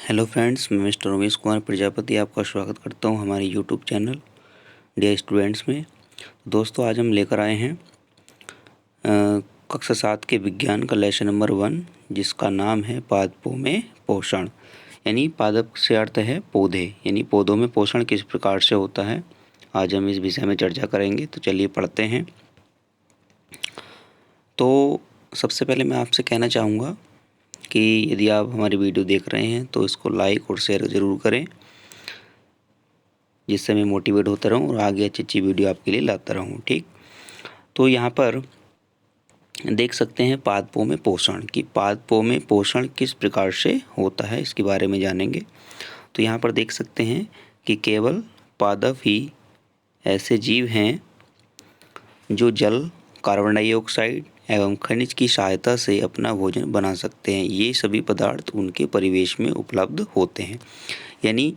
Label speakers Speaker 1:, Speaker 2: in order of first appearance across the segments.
Speaker 1: Hello friends, मैं mister Umesh Kumar Prajapati आपका स्वागत करता हूं हमारे यूट्यूब चैनल डियर स्टूडेंट्स में। दोस्तों, आज हम लेकर आए हैं कक्षा 7 के विज्ञान का लेसन नंबर 1, जिसका नाम है पादपों में पोषण। यानी पादप से अर्थ है पौधे, यानी पौधों में पोषण किस प्रकार से होता है। आज हम इस विषय में चर्चा करेंगे, तो चलिए पढ़ते हैं। तो सबसे पहले मैं आपसे कहना चाहूँगा कि यदि आप हमारी वीडियो देख रहे हैं तो इसको लाइक और शेयर ज़रूर करें, जिससे मैं मोटिवेट होता रहूं और आगे अच्छी अच्छी वीडियो आपके लिए लाता रहूं। ठीक, तो यहाँ पर देख सकते हैं पादपों में पोषण, कि पादपों में पोषण किस प्रकार से होता है, इसके बारे में जानेंगे। तो यहाँ पर देख सकते हैं कि केवल पादप ही ऐसे जीव हैं जो जल, कार्बन डाइऑक्साइड एवं खनिज की सहायता से अपना भोजन बना सकते हैं। ये सभी पदार्थ उनके परिवेश में उपलब्ध होते हैं। यानी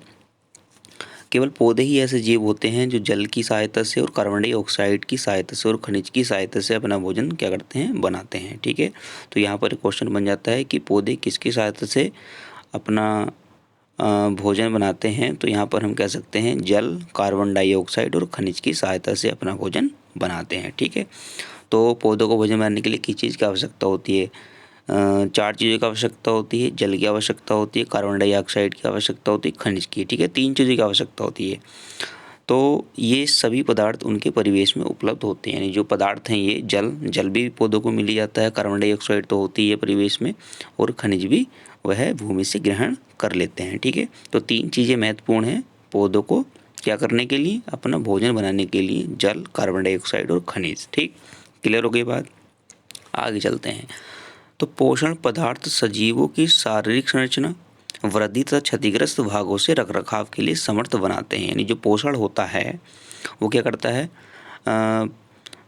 Speaker 1: केवल पौधे ही ऐसे जीव होते हैं जो जल की सहायता से और कार्बन डाइऑक्साइड की सहायता से और खनिज की सहायता से अपना भोजन क्या करते हैं, बनाते हैं। ठीक है, तो यहाँ पर क्वेश्चन बन जाता है कि पौधे किसकी सहायता से अपना भोजन बनाते हैं। तो यहाँ पर हम कह सकते हैं जल, कार्बन डाइऑक्साइड और खनिज की सहायता से अपना भोजन बनाते हैं। ठीक है, तो पौधों को भोजन बनाने के लिए किस चीज़ की आवश्यकता होती है? 4 चीज़ों की आवश्यकता होती है। जल की आवश्यकता होती है, कार्बन डाइऑक्साइड की आवश्यकता होती है, खनिज की। ठीक है, 3 चीज़ों की आवश्यकता होती है। तो ये सभी पदार्थ उनके परिवेश में उपलब्ध होते हैं। यानी जो पदार्थ हैं ये जल भी पौधों को मिल जाता है, कार्बन डाइऑक्साइड तो होती है परिवेश में, और खनिज भी वह भूमि से ग्रहण कर लेते हैं। ठीक है, तो 3 चीज़ें महत्वपूर्ण हैं पौधों को क्या करने के लिए, अपना भोजन बनाने के लिए: जल, कार्बन डाइऑक्साइड और खनिज। ठीक, क्लियर हो गई बात? आगे चलते हैं। तो पोषण पदार्थ सजीवों की शारीरिक संरचना, वृद्धि तथा क्षतिग्रस्त भागों से रखरखाव के लिए समर्थ बनाते हैं। यानी जो पोषण होता है वो क्या करता है,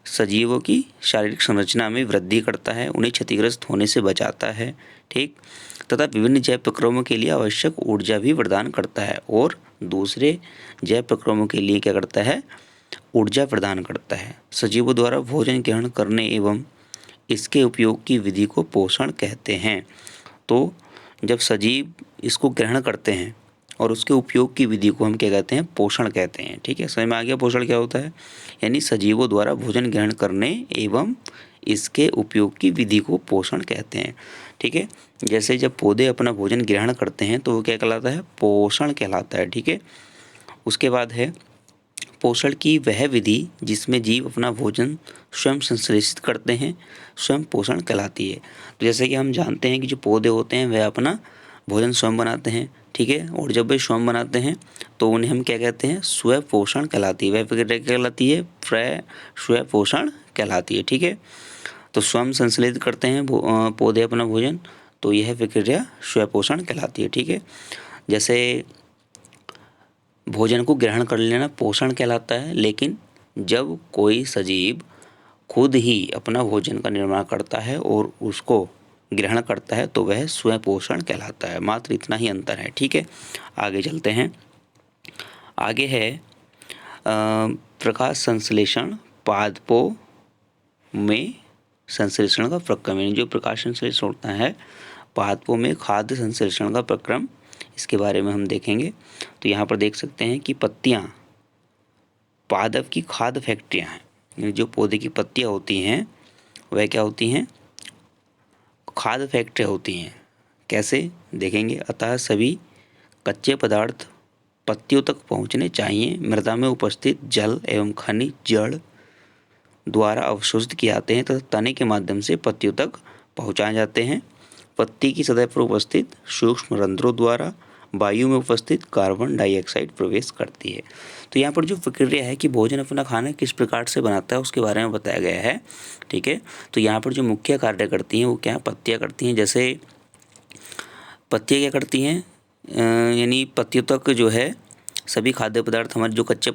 Speaker 1: सजीवों की शारीरिक संरचना में वृद्धि करता है, उन्हें क्षतिग्रस्त होने से बचाता है। ठीक, तथा विभिन्न जैव प्रक्रमों के लिए आवश्यक ऊर्जा भी प्रदान करता है, और दूसरे जैव प्रक्रमों के लिए क्या करता है, ऊर्जा प्रदान करता है। सजीवों द्वारा भोजन ग्रहण करने एवं इसके उपयोग की विधि को पोषण कहते हैं। तो जब सजीव इसको ग्रहण करते हैं और उसके उपयोग की विधि को हम क्या कहते हैं, पोषण कहते हैं। ठीक है, समझ में आ गया पोषण क्या होता है? यानी सजीवों द्वारा भोजन ग्रहण करने एवं इसके उपयोग की विधि को पोषण कहते हैं। ठीक है, जैसे जब पौधे अपना भोजन ग्रहण करते हैं तो वो क्या कहलाता है, पोषण कहलाता है। ठीक है, उसके बाद है पोषण की वह विधि जिसमें जीव अपना भोजन स्वयं संश्लेषित करते हैं, स्वयं पोषण कहलाती है। तो जैसे कि हम जानते हैं कि जो पौधे होते हैं वह अपना भोजन स्वयं बनाते हैं। ठीक है, और जब वे स्वयं बनाते हैं तो उन्हें हम क्या कहते हैं, स्व पोषण कहलाती है। वह प्रक्रिया क्या कहलाती है, स्व पोषण कहलाती है। ठीक है, तो स्वयं संश्लेषित करते हैं पौधे अपना भोजन, तो यह प्रक्रिया स्व पोषण कहलाती है। ठीक है, जैसे भोजन को ग्रहण कर लेना पोषण कहलाता है, लेकिन जब कोई सजीव खुद ही अपना भोजन का निर्माण करता है और उसको ग्रहण करता है तो वह स्वयं पोषण कहलाता है। मात्र इतना ही अंतर है। ठीक है, आगे चलते हैं। आगे है प्रकाश संश्लेषण पादपों में संश्लेषण का प्रक्रम। जो प्रकाश संश्लेषण होता है पादपों में खाद्य संश्लेषण का प्रक्रम, इसके बारे में हम देखेंगे। तो यहाँ पर देख सकते हैं कि पत्तियाँ पादप की खाद्य फैक्ट्रियाँ हैं। जो पौधे की पत्तियाँ होती हैं वह क्या होती हैं, खाद्य फैक्ट्रियाँ होती हैं। कैसे देखेंगे। अतः सभी कच्चे पदार्थ पत्तियों तक पहुँचने चाहिए। मृदा में उपस्थित जल एवं खनिज जड़ द्वारा अवशोषित किए जाते हैं तथा तने के माध्यम से पत्तियों तक पहुँचाए जाते हैं। पत्ती की सतह पर उपस्थित सूक्ष्म रंध्रों द्वारा वायु में उपस्थित कार्बन डाइऑक्साइड प्रवेश करती है। तो यहाँ पर जो प्रक्रिया है कि भोजन अपना खाना किस प्रकार से बनाता है उसके बारे में बताया गया है। ठीक है, तो यहाँ पर जो मुख्य कार्य करती हैं वो क्या पत्तियाँ करती हैं। जैसे पत्तियाँ क्या करती हैं, यानी पत्तियों तक जो है सभी खाद्य पदार्थ, हमारे जो कच्चे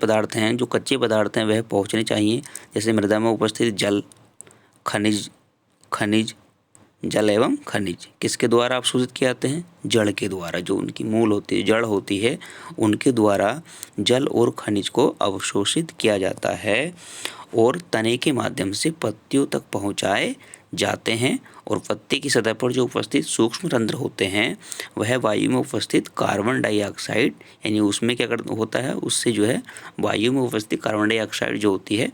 Speaker 1: पदार्थ हैं वह पहुँचने चाहिए। जैसे मृदा में उपस्थित जल, खनिज जल एवं खनिज किसके द्वारा अवशोषित किए जाते हैं, जड़ के द्वारा। जो उनकी मूल होती है, जड़ होती है, उनके द्वारा जल और खनिज को अवशोषित किया जाता है और तने के माध्यम से पत्तियों तक पहुँचाए जाते हैं और पत्ते की सतह पर जो उपस्थित सूक्ष्म रंध्र होते हैं वह वायु में उपस्थित कार्बन डाइऑक्साइड यानी उसमें क्या होता है, उससे जो है वायु में उपस्थित कार्बन डाइऑक्साइड जो होती है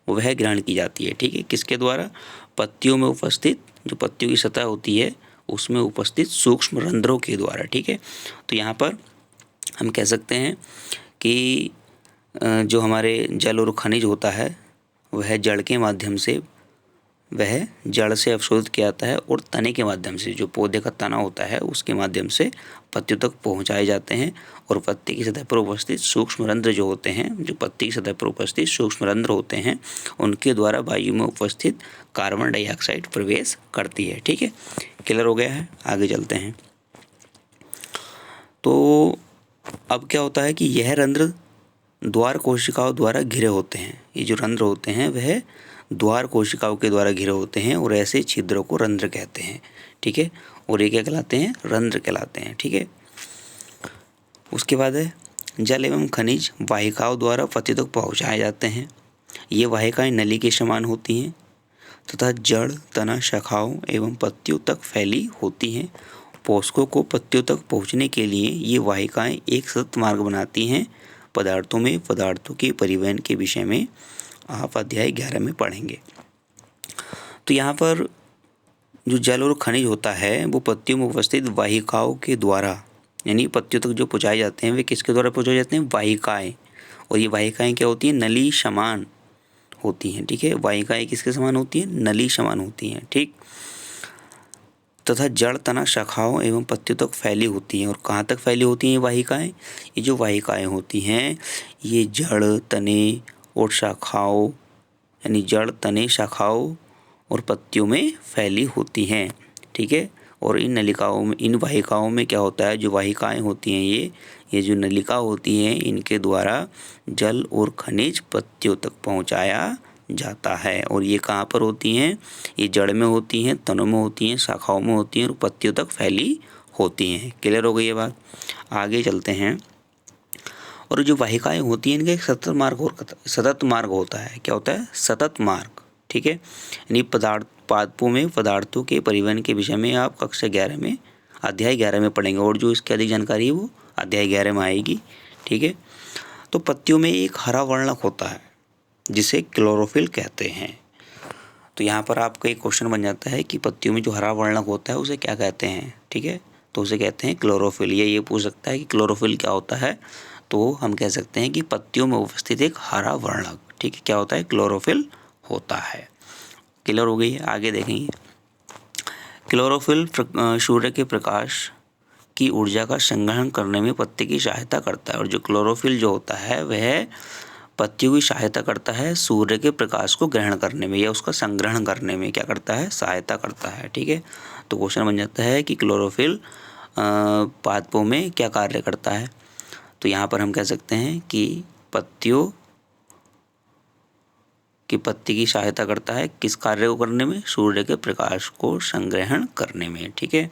Speaker 1: वह ग्रहण की जाती है। ठीक है, किसके द्वारा? पत्तियों में उपस्थित, जो पत्तियों की सतह होती है उसमें उपस्थित सूक्ष्म रंध्रों के द्वारा। ठीक है, तो यहाँ पर हम कह सकते हैं कि जो हमारे जल और खनिज होता है वह जड़ के माध्यम से, वह जड़ से अवशोषित किया जाता है और तने के माध्यम से, जो पौधे का तना होता है उसके माध्यम से पत्तियों तक पहुंचाए जाते हैं। और पत्ती की सतह पर उपस्थित सूक्ष्म रंध्र जो होते हैं, जो पत्ती की सतह पर उपस्थित सूक्ष्म रंध्र होते हैं उनके द्वारा वायु में उपस्थित कार्बन डाइऑक्साइड प्रवेश करती है। ठीक है, क्लियर हो गया है? आगे चलते हैं। तो अब क्या होता है कि यह रंध्र द्वार कोशिकाओं द्वारा घिरे होते हैं। ये जो रंध्र होते हैं वह द्वार कोशिकाओं के द्वारा घिरे होते हैं और ऐसे छिद्रों को रंध्र कहते हैं। ठीक है, और ये क्या कहलाते हैं? रंध्र कहलाते हैं। ठीक है, उसके बाद है जल एवं खनिज वाहिकाओं द्वारा पत्ती तक पहुँचाए जाते हैं। ये वाहिकाएं नली के समान होती हैं तथा जड़, तना, शाखाओं एवं पत्तियों तक फैली होती हैं। पोषकों को पत्तियों तक पहुँचने के लिए ये वाहिकाएं एक सतत मार्ग बनाती हैं। पदार्थों में पदार्थों के परिवहन के विषय में आप अध्याय 11 में पढ़ेंगे। तो यहाँ पर जो जल और खनिज होता है वो पत्तियों में उपस्थित वाहिकाओं के द्वारा, यानी पत्तियों तक जो पहुँचाए जाते हैं वे किसके द्वारा पहुँचाए जाते हैं? वाहिकाएं। और ये वाहिकाएं क्या होती हैं? नली समान होती हैं। ठीक है, वाहिकाएं किसके समान होती हैं? नली समान होती हैं। ठीक, तथा जड़, तना, शाखाओं एवं पत्तियों तक फैली होती हैं। और कहाँ तक फैली होती हैं ये वाहिकाएं? ये जो वाहिकाएं होती हैं ये जड़, तने और शाखाओं, यानी जड़, तने, शाखाओं और पत्तियों में फैली होती हैं। ठीक है, और इन नलिकाओं में, इन वाहिकाओं में क्या होता है? जो वाहिकाएं होती हैं ये जो नलिका होती हैं इनके द्वारा जल और खनिज पत्तियों तक पहुंचाया जाता है। और ये कहाँ पर होती हैं? ये जड़ में होती हैं, तनों में होती हैं, शाखाओं में होती हैं और पत्तियों तक फैली होती हैं। क्लियर हो गई ये बात? आगे चलते हैं। और जो वाहिकाएं होती हैं इनका एक सतत मार्ग होता है। क्या होता है? सतत मार्ग। ठीक है, यानी पादपों में पदार्थों के परिवहन के विषय में आप कक्षा 11 में, अध्याय 11 में पढ़ेंगे और जो इसकी अधिक जानकारी है वो अध्याय 11 में आएगी। ठीक है, तो पत्तियों में एक हरा वर्णक होता है जिसे क्लोरोफिल कहते हैं। तो यहाँ पर आपका एक क्वेश्चन बन जाता है कि पत्तियों में जो हरा वर्णक होता है उसे क्या कहते हैं? ठीक है, तो उसे कहते हैं क्लोरोफिल। ये पूछ सकता है कि क्लोरोफिल क्या होता है, तो हम कह सकते हैं कि पत्तियों में उपस्थित एक हरा वर्णक, ठीक है, क्या होता है? क्लोरोफिल होता है। क्लियर हो गई है? आगे देखेंगे। क्लोरोफिल सूर्य के प्रकाश की ऊर्जा का संग्रहण करने में पत्ती की सहायता करता है। और जो क्लोरोफिल जो होता है वह पत्तियों की सहायता करता है सूर्य के प्रकाश को ग्रहण करने में या उसका संग्रहण करने में क्या करता है? सहायता करता है। ठीक है, तो क्वेश्चन बन जाता है कि क्लोरोफिल पादपों में क्या कार्य करता है। तो यहाँ पर हम कह सकते हैं कि पत्तियों की पत्ती की सहायता करता है किस कार्य को करने में? सूर्य के प्रकाश को संग्रहण करने में। ठीक है,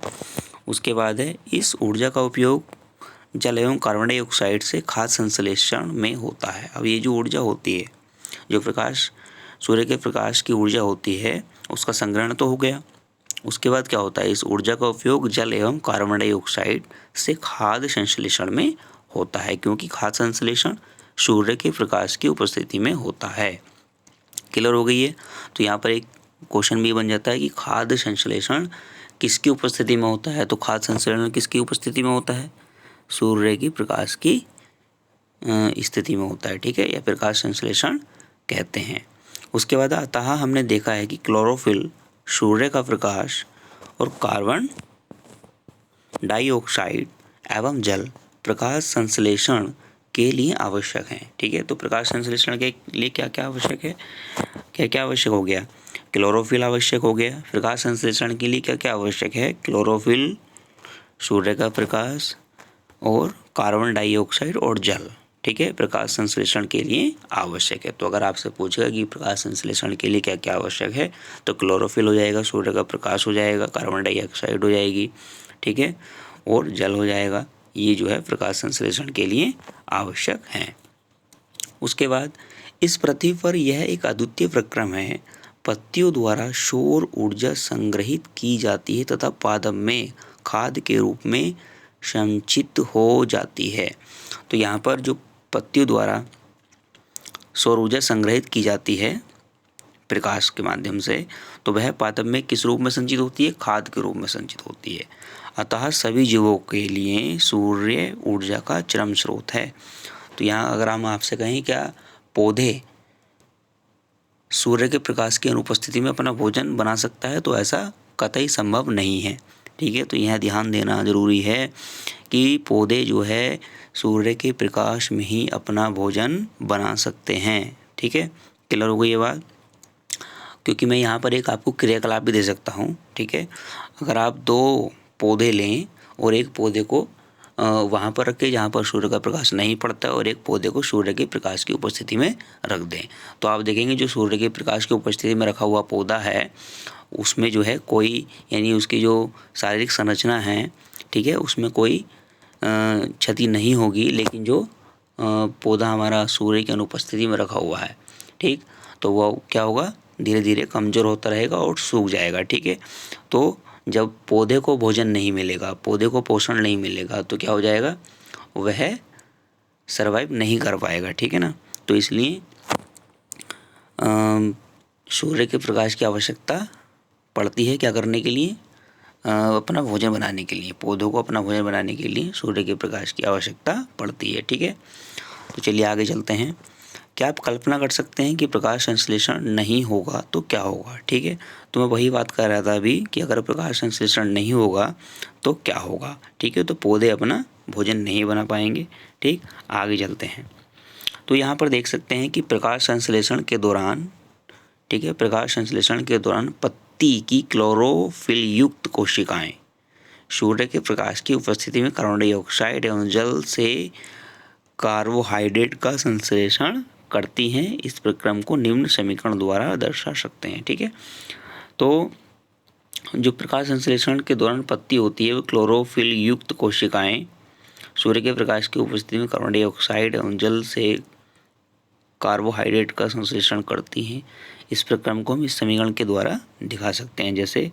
Speaker 1: उसके बाद है इस ऊर्जा का उपयोग जल एवं कार्बन डाइऑक्साइड से खाद्य संश्लेषण में होता है। अब ये जो ऊर्जा होती है, जो प्रकाश, सूर्य के प्रकाश की ऊर्जा होती है उसका संग्रहण तो हो गया, उसके बाद क्या होता है? इस ऊर्जा का उपयोग जल एवं कार्बन डाइऑक्साइड से खाद्य संश्लेषण में होता है, क्योंकि खाद्य संश्लेषण सूर्य के प्रकाश की उपस्थिति में होता है। क्लियर हो गई है? तो यहाँ पर एक क्वेश्चन भी बन जाता है कि खाद्य संश्लेषण किसकी उपस्थिति में होता है? तो खाद्य संश्लेषण किसकी उपस्थिति में होता है? सूर्य की प्रकाश की स्थिति में होता है। ठीक है, या प्रकाश संश्लेषण कहते हैं। उसके बाद अतः हमने देखा है कि क्लोरोफिल सूर्य का प्रकाश और कार्बन डाइऑक्साइड एवं जल प्रकाश संश्लेषण के लिए आवश्यक है। ठीक है, तो प्रकाश संश्लेषण के लिए क्या क्या आवश्यक है? क्या क्या आवश्यक हो गया? क्लोरोफिल आवश्यक हो गया। प्रकाश संश्लेषण के लिए क्या क्या आवश्यक है? क्लोरोफिल, सूर्य का प्रकाश और कार्बन डाइऑक्साइड और जल। ठीक है, प्रकाश संश्लेषण के लिए आवश्यक है। तो अगर आपसे पूछेगा कि प्रकाश संश्लेषण के लिए क्या क्या आवश्यक है, तो क्लोरोफिल हो जाएगा, सूर्य का प्रकाश हो जाएगा, कार्बन डाइऑक्साइड हो जाएगी, ठीक है, और जल हो जाएगा। ये जो है प्रकाश संश्लेषण के लिए आवश्यक हैं। उसके बाद इस पृथ्वी पर यह एक अद्वितीय प्रक्रम है। पत्तियों द्वारा सौर ऊर्जा संग्रहित की जाती है तथा पादप में खाद के रूप में संचित हो जाती है। तो यहाँ पर जो पत्तियों द्वारा सौर ऊर्जा संग्रहित की जाती है प्रकाश के माध्यम से, तो वह पादप में किस रूप में संचित होती है? खाद के रूप में संचित होती है। अतः सभी जीवों के लिए सूर्य ऊर्जा का चरम स्रोत है। तो यहाँ अगर हम आपसे कहें क्या पौधे सूर्य के प्रकाश की अनुपस्थिति में अपना भोजन बना सकता है, तो ऐसा कतई संभव नहीं है। ठीक है, तो यह ध्यान देना जरूरी है कि पौधे जो है सूर्य के प्रकाश में ही अपना भोजन बना सकते हैं। ठीक है, क्लियर हो गई ये बात? क्योंकि मैं यहाँ पर एक आपको क्रियाकलाप भी दे सकता हूँ। ठीक है, अगर आप 2 पौधे लें और एक पौधे को वहाँ पर रखें जहाँ पर सूर्य का प्रकाश नहीं पड़ता है और एक पौधे को सूर्य के प्रकाश की उपस्थिति में रख दें, तो आप देखेंगे जो सूर्य के प्रकाश की उपस्थिति में रखा हुआ पौधा है उसमें जो है कोई यानी उसकी जो शारीरिक संरचना है, ठीक है, उसमें कोई क्षति नहीं होगी। लेकिन जो पौधा हमारा सूर्य की अनुपस्थिति में रखा हुआ है, ठीक, तो वह क्या होगा? धीरे धीरे कमज़ोर होता रहेगा और सूख जाएगा। ठीक है, तो जब पौधे को भोजन नहीं मिलेगा, पौधे को पोषण नहीं मिलेगा, तो क्या हो जाएगा? वह सर्वाइव नहीं कर पाएगा। ठीक है ना, तो इसलिए सूर्य के प्रकाश की आवश्यकता पड़ती है क्या करने के लिए? अपना भोजन बनाने के लिए। पौधों को अपना भोजन बनाने के लिए सूर्य के प्रकाश की आवश्यकता पड़ती है। ठीक है, तो चलिए आगे चलते हैं। क्या आप कल्पना कर सकते हैं कि प्रकाश संश्लेषण नहीं होगा तो क्या होगा? ठीक है, तो मैं वही बात कर रहा था अभी कि अगर प्रकाश संश्लेषण नहीं होगा तो क्या होगा? ठीक है, तो पौधे अपना भोजन नहीं बना पाएंगे। ठीक, आगे चलते हैं। तो यहाँ पर देख सकते हैं कि प्रकाश संश्लेषण के दौरान, ठीक है, प्रकाश संश्लेषण के दौरान पत्ती की क्लोरोफिल युक्त कोशिकाएं सूर्य के प्रकाश की उपस्थिति में कार्बन डाइऑक्साइड एवं जल से कार्बोहाइड्रेट का संश्लेषण करती हैं। इस प्रक्रम को निम्न समीकरण द्वारा दर्शा सकते हैं। ठीक है, तो जो प्रकाश संश्लेषण के दौरान पत्ती होती है वो क्लोरोफिल युक्त कोशिकाएं सूर्य के प्रकाश की उपस्थिति में कार्बन डाइऑक्साइड एवं जल से कार्बोहाइड्रेट का संश्लेषण करती हैं। इस प्रक्रम को हम इस समीकरण के द्वारा दिखा सकते हैं, जैसे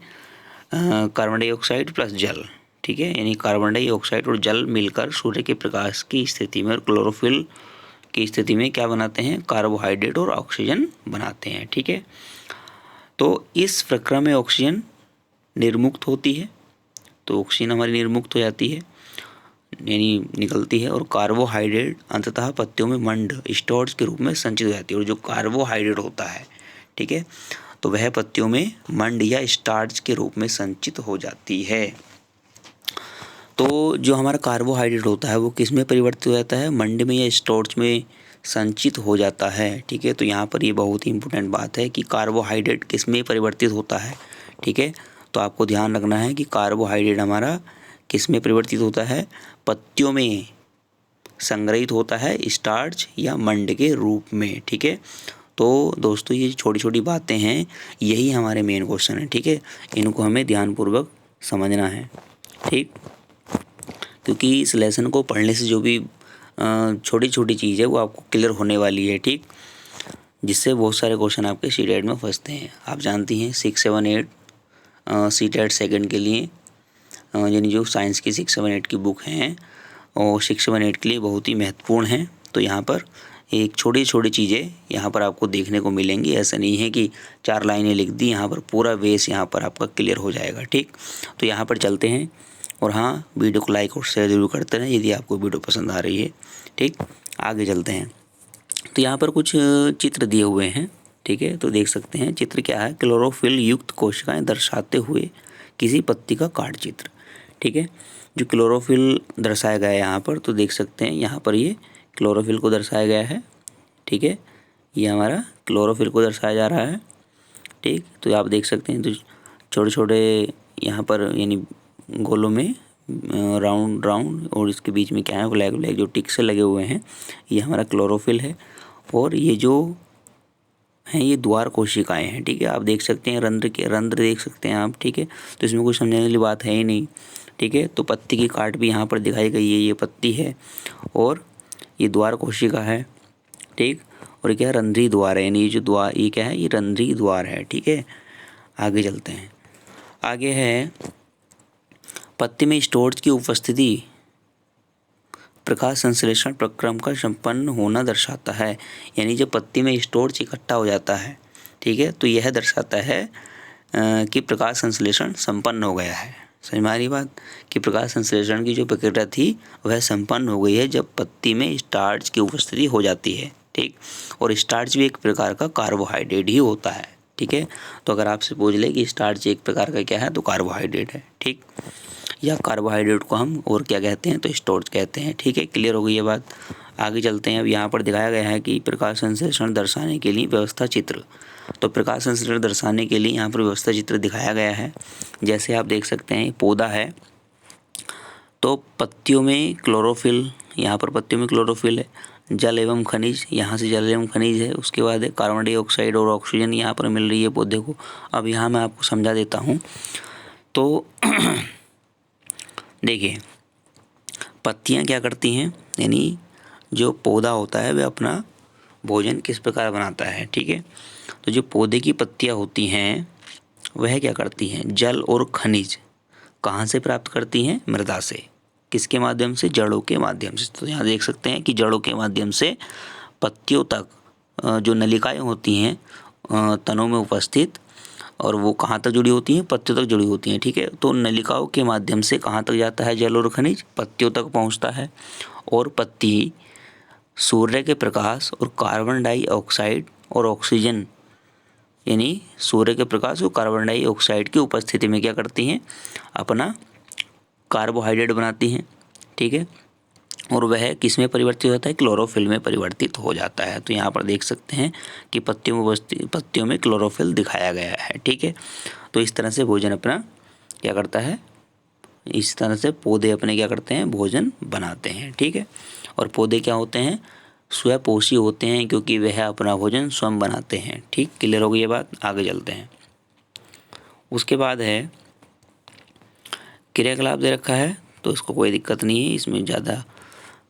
Speaker 1: कार्बन डाइऑक्साइड प्लस जल, ठीक है, यानी कार्बन डाइऑक्साइड और जल मिलकर सूर्य के प्रकाश की स्थिति में और क्लोरोफिल की स्थिति में क्या बनाते हैं? कार्बोहाइड्रेट और ऑक्सीजन बनाते हैं। ठीक है, तो इस प्रक्रिया में ऑक्सीजन निर्मुक्त होती है, तो ऑक्सीजन हमारी निर्मुक्त हो जाती है यानी निकलती है, और कार्बोहाइड्रेट अंततः पत्तियों में मंड स्टोर्स के रूप में संचित हो जाती है। और जो कार्बोहाइड्रेट होता है, ठीक है, तो वह पत्तियों में मंड या स्टार्च के रूप में संचित हो जाती है। तो जो हमारा कार्बोहाइड्रेट होता है वो किस में परिवर्तित हो जाता है? मंड में या स्टार्च में संचित हो जाता है। ठीक है, तो यहाँ पर ये बहुत ही इंपॉर्टेंट बात है कि कार्बोहाइड्रेट किस में परिवर्तित होता है। ठीक है, तो आपको ध्यान रखना है कि कार्बोहाइड्रेट हमारा किस में परिवर्तित होता है? पत्तियों में संग्रहित होता है स्टार्च या मंड के रूप में। ठीक है, तो दोस्तों ये छोटी छोटी बातें हैं, यही हमारे मेन क्वेश्चन है। ठीक है, इनको हमें ध्यानपूर्वक समझना है। ठीक, क्योंकि इस लेसन को पढ़ने से जो भी छोटी छोटी चीज़ है वो आपको क्लियर होने वाली है। ठीक, जिससे बहुत सारे क्वेश्चन आपके सीटेट में फंसते हैं। आप जानती हैं 6, 7, 8 सीटेट सेकंड के लिए यानी जो साइंस की 6, 7, 8 की बुक हैं और 6, 7, 8 के लिए बहुत ही महत्वपूर्ण हैं। तो यहाँ पर एक छोटी छोटी चीज़ें यहाँ पर आपको देखने को मिलेंगी। ऐसा नहीं है कि 4 लाइनें लिख दी, यहाँ पर पूरा बेस यहाँ पर आपका क्लियर हो जाएगा। ठीक, तो यहाँ पर चलते हैं। और हाँ, वीडियो को लाइक और शेयर जरूर करते रहें यदि आपको वीडियो पसंद आ रही है। ठीक, आगे चलते हैं। तो यहाँ पर कुछ चित्र दिए हुए हैं। ठीक है, तो देख सकते हैं चित्र क्या है? क्लोरोफिल युक्त कोशिकाएं दर्शाते हुए किसी पत्ती का कार्ड चित्र। ठीक है, जो क्लोरोफिल दर्शाया गया है यहाँ पर, तो देख सकते हैं यहाँ पर ये क्लोरोफिल को दर्शाया गया है। ठीक है, ये हमारा क्लोरोफिल को दर्शाया जा रहा है। ठीक, तो आप देख सकते हैं तो छोटे छोटे यहाँ पर यानी गोलों में राउंड राउंड और इसके बीच में क्या है? ब्लैक ब्लैक जो टिक से लगे हुए हैं, ये हमारा क्लोरोफिल है। और ये जो हैं ये द्वार कोशिकाएं हैं। ठीक है, आप देख सकते हैं रंध्र देख सकते हैं आप। ठीक है, तो इसमें कुछ समझने वाली बात है ही नहीं। ठीक है, तो पत्ती की काट भी यहाँ पर दिखाई गई है, ये पत्ती है और ये द्वार कोशिका है। ठीक, और ये क्या है, रंध्री द्वार है, यानी ये जो द्वार, ये क्या है, ये रंध्री द्वार है। ठीक है, आगे चलते हैं। आगे है पत्ती में स्टोर्ज की उपस्थिति प्रकाश संश्लेषण प्रक्रम का संपन्न होना दर्शाता है। यानी जब पत्ती में स्टोर्ज इकट्ठा हो जाता है, ठीक है, तो यह दर्शाता है कि प्रकाश संश्लेषण संपन्न हो गया है। समझ में आ रही बात कि प्रकाश संश्लेषण की जो प्रक्रिया थी वह संपन्न हो गई है जब पत्ती में स्टार्च की उपस्थिति हो जाती है। ठीक, और स्टार्च भी एक प्रकार का कार्बोहाइड्रेट ही होता है। ठीक है, तो अगर आपसे पूछ ले कि स्टार्च एक प्रकार का क्या है, तो कार्बोहाइड्रेट है। ठीक, या कार्बोहाइड्रेट को हम और क्या कहते हैं, तो स्टोर्च कहते हैं। ठीक है, क्लियर हो गई ये बात। आगे चलते हैं। अब यहाँ पर दिखाया गया है कि प्रकाश संश्लेषण दर्शाने के लिए व्यवस्था चित्र। तो प्रकाश संश्लेषण दर्शाने के लिए यहाँ पर व्यवस्था चित्र दिखाया गया है। जैसे आप देख सकते हैं, पौधा है तो पत्तियों में क्लोरोफिल, यहाँ पर पत्तियों में क्लोरोफिल है। जल एवं खनिज, यहाँ से जल एवं खनिज है। उसके बाद है कार्बन डाइऑक्साइड और ऑक्सीजन यहाँ पर मिल रही है पौधे को। अब यहाँ मैं आपको समझा देता हूँ। तो देखिए, पत्तियाँ क्या करती हैं, यानी जो पौधा होता है वह अपना भोजन किस प्रकार बनाता है। ठीक है, तो जो पौधे की पत्तियाँ होती हैं वह क्या करती हैं, जल और खनिज कहाँ से प्राप्त करती हैं, मृदा से। किसके माध्यम से, जड़ों के माध्यम से। तो यहाँ देख सकते हैं कि जड़ों के माध्यम से पत्तियों तक जो नलिकाएं होती हैं तनों में उपस्थित, और वो कहाँ तक जुड़ी होती हैं, पत्तियों तक जुड़ी होती हैं। ठीक है, तो नलिकाओं के माध्यम से कहाँ तक जाता है जल और खनिज, पत्तियों तक पहुँचता है। और पत्ती सूर्य के प्रकाश और कार्बन डाइऑक्साइड और ऑक्सीजन, यानी सूर्य के प्रकाश और कार्बन डाइऑक्साइड की उपस्थिति में क्या करती हैं, अपना कार्बोहाइड्रेट बनाती हैं। ठीक है, और वह किस में परिवर्तित होता है, क्लोरोफिल में परिवर्तित हो जाता है। तो यहाँ पर देख सकते हैं कि पत्तियों में क्लोरोफिल दिखाया गया है। ठीक है, तो इस तरह से भोजन अपना क्या करता है, इस तरह से पौधे अपने क्या करते हैं, भोजन बनाते हैं। ठीक है, और पौधे क्या होते हैं, स्वपोषी होते हैं, क्योंकि वह अपना भोजन स्वयं बनाते हैं। ठीक, क्लियर हो गई ये बात। आगे चलते हैं। उसके बाद है क्रियाकलाप दे रखा है, तो इसको कोई दिक्कत नहीं है, इसमें ज़्यादा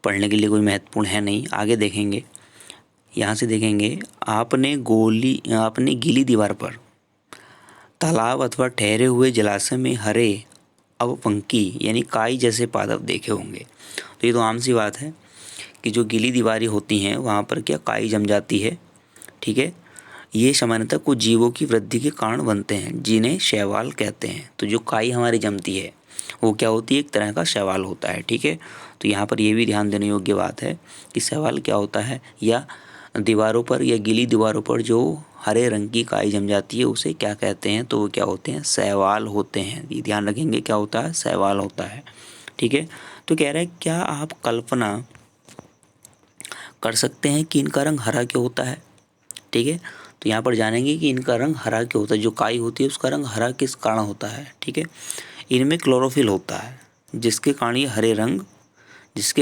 Speaker 1: पढ़ने के लिए कोई महत्वपूर्ण है नहीं। आगे देखेंगे, यहाँ से देखेंगे, आपने गीली दीवार पर तालाब अथवा ठहरे हुए जलाशय में हरे अवपंकी यानी काई जैसे पादप देखे होंगे। तो ये तो आम सी बात है कि जो गीली दीवारें होती हैं वहाँ पर क्या काई जम जाती है। ठीक है, ये सामान्यतः कुछ जीवों की वृद्धि के कारण बनते हैं, जिन्हें शैवाल कहते हैं। तो जो काई हमारी जमती है वो क्या होती है, एक तरह का शैवाल होता है। ठीक है, तो यहाँ पर ये भी ध्यान देने योग्य बात है कि शैवाल क्या होता है, या दीवारों पर या गीली दीवारों पर जो हरे रंग की काई जम जाती है उसे क्या कहते हैं, तो वो क्या होते हैं, शैवाल होते हैं। ये ध्यान रखेंगे, क्या होता है, शैवाल होता है। ठीक है, तो कह रहे हैं क्या आप कल्पना कर सकते हैं कि इनका रंग हरा क्यों होता है। ठीक है, तो यहाँ पर जानेंगे कि इनका रंग हरा क्यों होता है, जो काई होती है उसका रंग हरा किस कारण होता है। ठीक है, इनमें क्लोरोफिल होता है, जिसके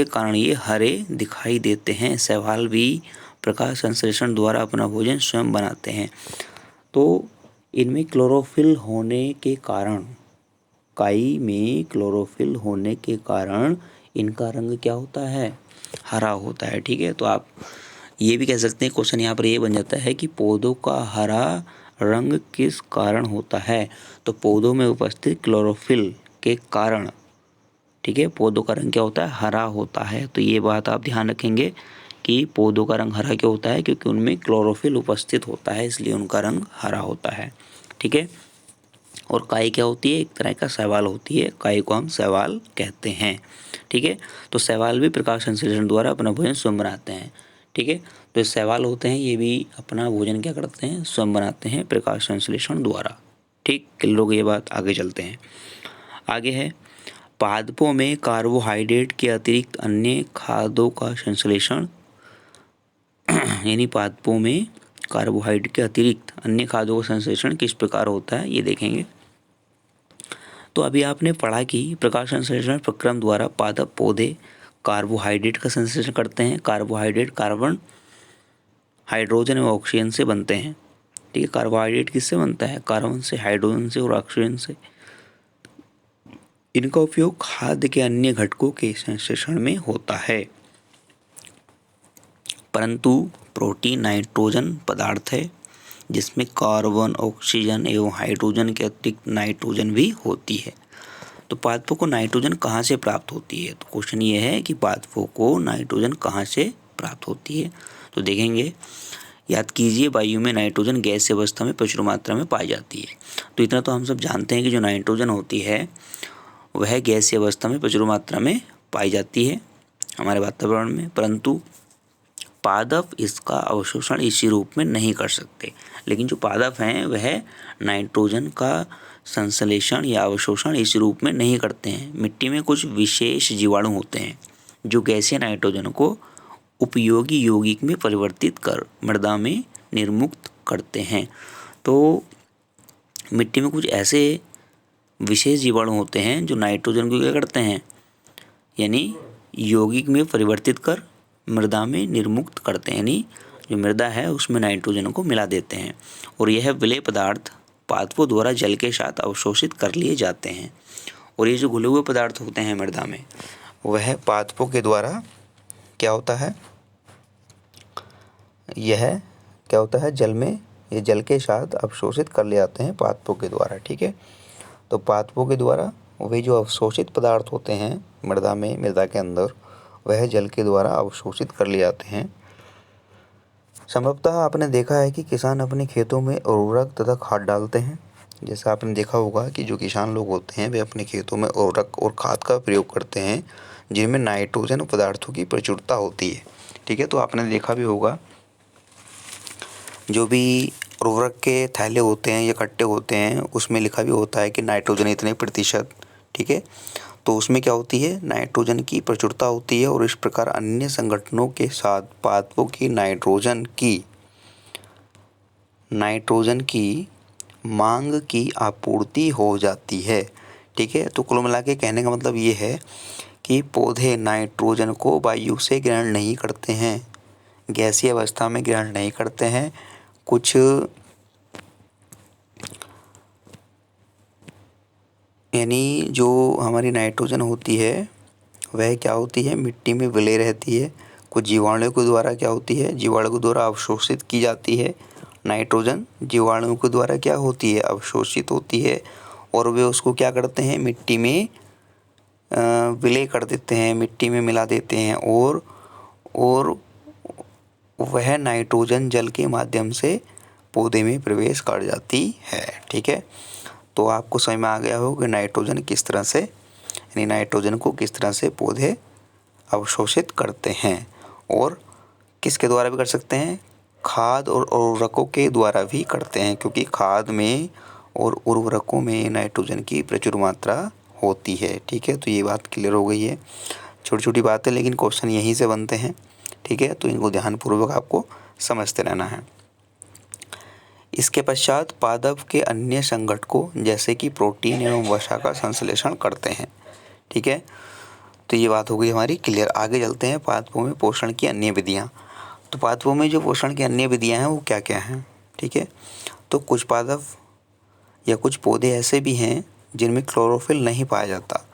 Speaker 1: कारण ये हरे दिखाई देते हैं। शैवाल भी प्रकाश संश्लेषण द्वारा अपना भोजन स्वयं बनाते हैं। तो इनमें क्लोरोफिल होने के कारण, काई में क्लोरोफिल होने के कारण इनका रंग क्या होता है, हरा होता है। ठीक है, तो आप ये भी कह सकते हैं, क्वेश्चन यहाँ पर ये बन जाता है कि पौधों का हरा रंग किस कारण होता है, तो पौधों में उपस्थित क्लोरोफिल के कारण। ठीक है, पौधों का रंग क्या होता है, हरा होता है। तो ये बात आप ध्यान रखेंगे कि पौधों का रंग हरा क्यों होता है, क्योंकि उनमें क्लोरोफिल उपस्थित होता है, इसलिए उनका रंग हरा होता है। ठीक है, और काई क्या होती है, एक तरह का शैवाल होती है, काई को हम शैवाल कहते हैं। ठीक है, तो शैवाल भी प्रकाश संश्लेषण द्वारा अपना भोजन स्वयं बनाते हैं। ठीक है, तो शैवाल होते हैं, ये भी अपना भोजन क्या करते हैं, स्वयं बनाते हैं प्रकाश संश्लेषण द्वारा। ठीक, क्लियर हो गई ये बात। आगे चलते हैं। आगे है पादपों में कार्बोहाइड्रेट के अतिरिक्त अन्य खाद्यों का संश्लेषण यानी पादपों में कार्बोहाइड्रेट के अतिरिक्त अन्य खाद्यों का संश्लेषण किस प्रकार होता है, ये देखेंगे। तो अभी आपने पढ़ा कि प्रकाश संश्लेषण प्रक्रम द्वारा पादप पौधे कार्बोहाइड्रेट का संश्लेषण करते हैं। कार्बोहाइड्रेट कार्बन, हाइड्रोजन और ऑक्सीजन से बनते हैं। ठीक है, कार्बोहाइड्रेट किससे बनता है, कार्बन से, हाइड्रोजन से और ऑक्सीजन से। इनका उपयोग खाद्य के अन्य घटकों के संश्लेषण में होता है, परंतु प्रोटीन नाइट्रोजन पदार्थ है जिसमें कार्बन, ऑक्सीजन एवं हाइड्रोजन के अतिरिक्त नाइट्रोजन भी होती है। तो पादपों को नाइट्रोजन कहाँ से प्राप्त होती है? तो क्वेश्चन ये है कि पादपों को नाइट्रोजन कहाँ से प्राप्त होती है। तो देखेंगे, याद कीजिए, वायु में नाइट्रोजन गैसीय अवस्था में प्रचुर मात्रा में पाई जाती है। तो इतना तो हम सब जानते हैं कि जो नाइट्रोजन होती है वह गैसीय अवस्था में प्रचुर मात्रा में पाई जाती है हमारे वातावरण में, परंतु पादप इसका अवशोषण इसी रूप में नहीं कर सकते। लेकिन जो पादप हैं वह नाइट्रोजन का संश्लेषण या अवशोषण इस रूप में नहीं करते हैं। मिट्टी में कुछ विशेष जीवाणु होते हैं जो गैसीय नाइट्रोजन को उपयोगी यौगिक में परिवर्तित कर मृदा में निर्मुक्त करते हैं। तो मिट्टी में कुछ ऐसे विशेष जीवाणु होते हैं जो नाइट्रोजन को क्या करते हैं, यानी यौगिक में परिवर्तित कर मृदा में निर्मुक्त करते हैं, यानी जो मृदा है उसमें नाइट्रोजन को मिला देते हैं और यह विलेय पदार्थ पादपों द्वारा जल के साथ अवशोषित कर लिए जाते हैं। और ये जो घुले हुए पदार्थ होते हैं मृदा में वह पादपों के द्वारा क्या होता है, यह क्या होता है, जल में, ये जल के साथ अवशोषित कर ले जाते हैं पादपों के द्वारा। ठीक है, तो पादपों के द्वारा वे जो अवशोषित पदार्थ होते हैं मृदा में, मृदा के अंदर, वह जल के द्वारा अवशोषित कर लिए जाते हैं। संभवतः आपने देखा है कि किसान अपने खेतों में उर्वरक तथा खाद डालते हैं। जैसा आपने देखा होगा कि जो किसान लोग होते हैं वे अपने खेतों में उर्वरक और खाद का प्रयोग करते हैं जिनमें नाइट्रोजन पदार्थों की प्रचुरता होती है। ठीक है, तो आपने देखा भी होगा जो भी उर्वरक के थैले होते हैं या कट्टे होते हैं उसमें लिखा भी होता है कि नाइट्रोजन इतने प्रतिशत। ठीक है, तो उसमें क्या होती है, नाइट्रोजन की प्रचुरता होती है और इस प्रकार अन्य संगठनों के साथ पादपों की नाइट्रोजन की मांग की आपूर्ति हो जाती है। ठीक है, तो कुल मिला के कहने का मतलब ये है कि पौधे नाइट्रोजन को वायु से ग्रहण नहीं करते हैं, गैसीय अवस्था में ग्रहण नहीं करते हैं। कुछ यानी जो हमारी नाइट्रोजन होती है वह क्या होती है, मिट्टी में विलय रहती है। कुछ जीवाणुओं के द्वारा क्या होती है, जीवाणुओं के द्वारा अवशोषित की जाती है। नाइट्रोजन जीवाणुओं के द्वारा क्या होती है, अवशोषित होती है और वे उसको क्या करते हैं, मिट्टी में विलय कर देते हैं, मिट्टी में मिला देते हैं और वह नाइट्रोजन जल के माध्यम से पौधे में प्रवेश कर जाती है। ठीक है, तो आपको समझ में आ गया हो कि नाइट्रोजन किस तरह से, यानी नाइट्रोजन को किस तरह से पौधे अवशोषित करते हैं और किसके द्वारा भी कर सकते हैं, खाद और उर्वरकों के द्वारा भी करते हैं, क्योंकि खाद में और उर्वरकों में नाइट्रोजन की प्रचुर मात्रा होती है। ठीक है, तो ये बात क्लियर हो गई है। छोटी छोटी बातें लेकिन क्वेश्चन यहीं से बनते हैं। ठीक है, तो इनको ध्यानपूर्वक आपको समझते रहना है। इसके पश्चात पादप के अन्य संगठकों जैसे कि प्रोटीन एवं वसा का संश्लेषण करते हैं। ठीक है, तो ये बात हो गई हमारी क्लियर। आगे चलते हैं पादपों में पोषण की अन्य विधियाँ। तो पादपों में जो पोषण की अन्य विधियाँ हैं वो क्या क्या हैं। ठीक है, तो कुछ पादप या कुछ पौधे ऐसे भी हैं जिनमें क्लोरोफिल नहीं पाया जाता।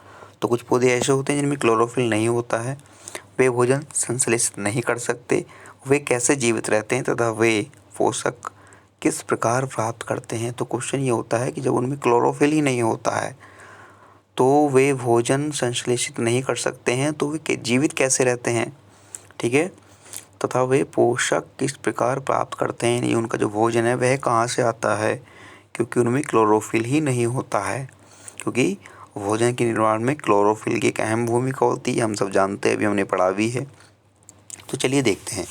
Speaker 1: तो कुछ पौधे ऐसे होते हैं जिनमें क्लोरोफिल नहीं होता है, वे भोजन संश्लेषित नहीं कर सकते। वे कैसे जीवित रहते हैं तथा वे पोषक किस प्रकार प्राप्त करते हैं। तो क्वेश्चन ये होता है कि जब उनमें क्लोरोफिल ही नहीं होता है तो वे भोजन संश्लेषित नहीं कर सकते हैं, तो वे जीवित कैसे रहते हैं। ठीक है, तथा वे पोषक किस प्रकार प्राप्त करते हैं, यानी उनका जो भोजन है वह कहाँ से आता है, क्योंकि उनमें क्लोरोफिल ही नहीं होता है। क्योंकि भोजन के निर्माण में क्लोरोफिल की एक अहम भूमिका होती है, हम सब जानते हैं, अभी हमने पढ़ा भी है। तो चलिए देखते हैं।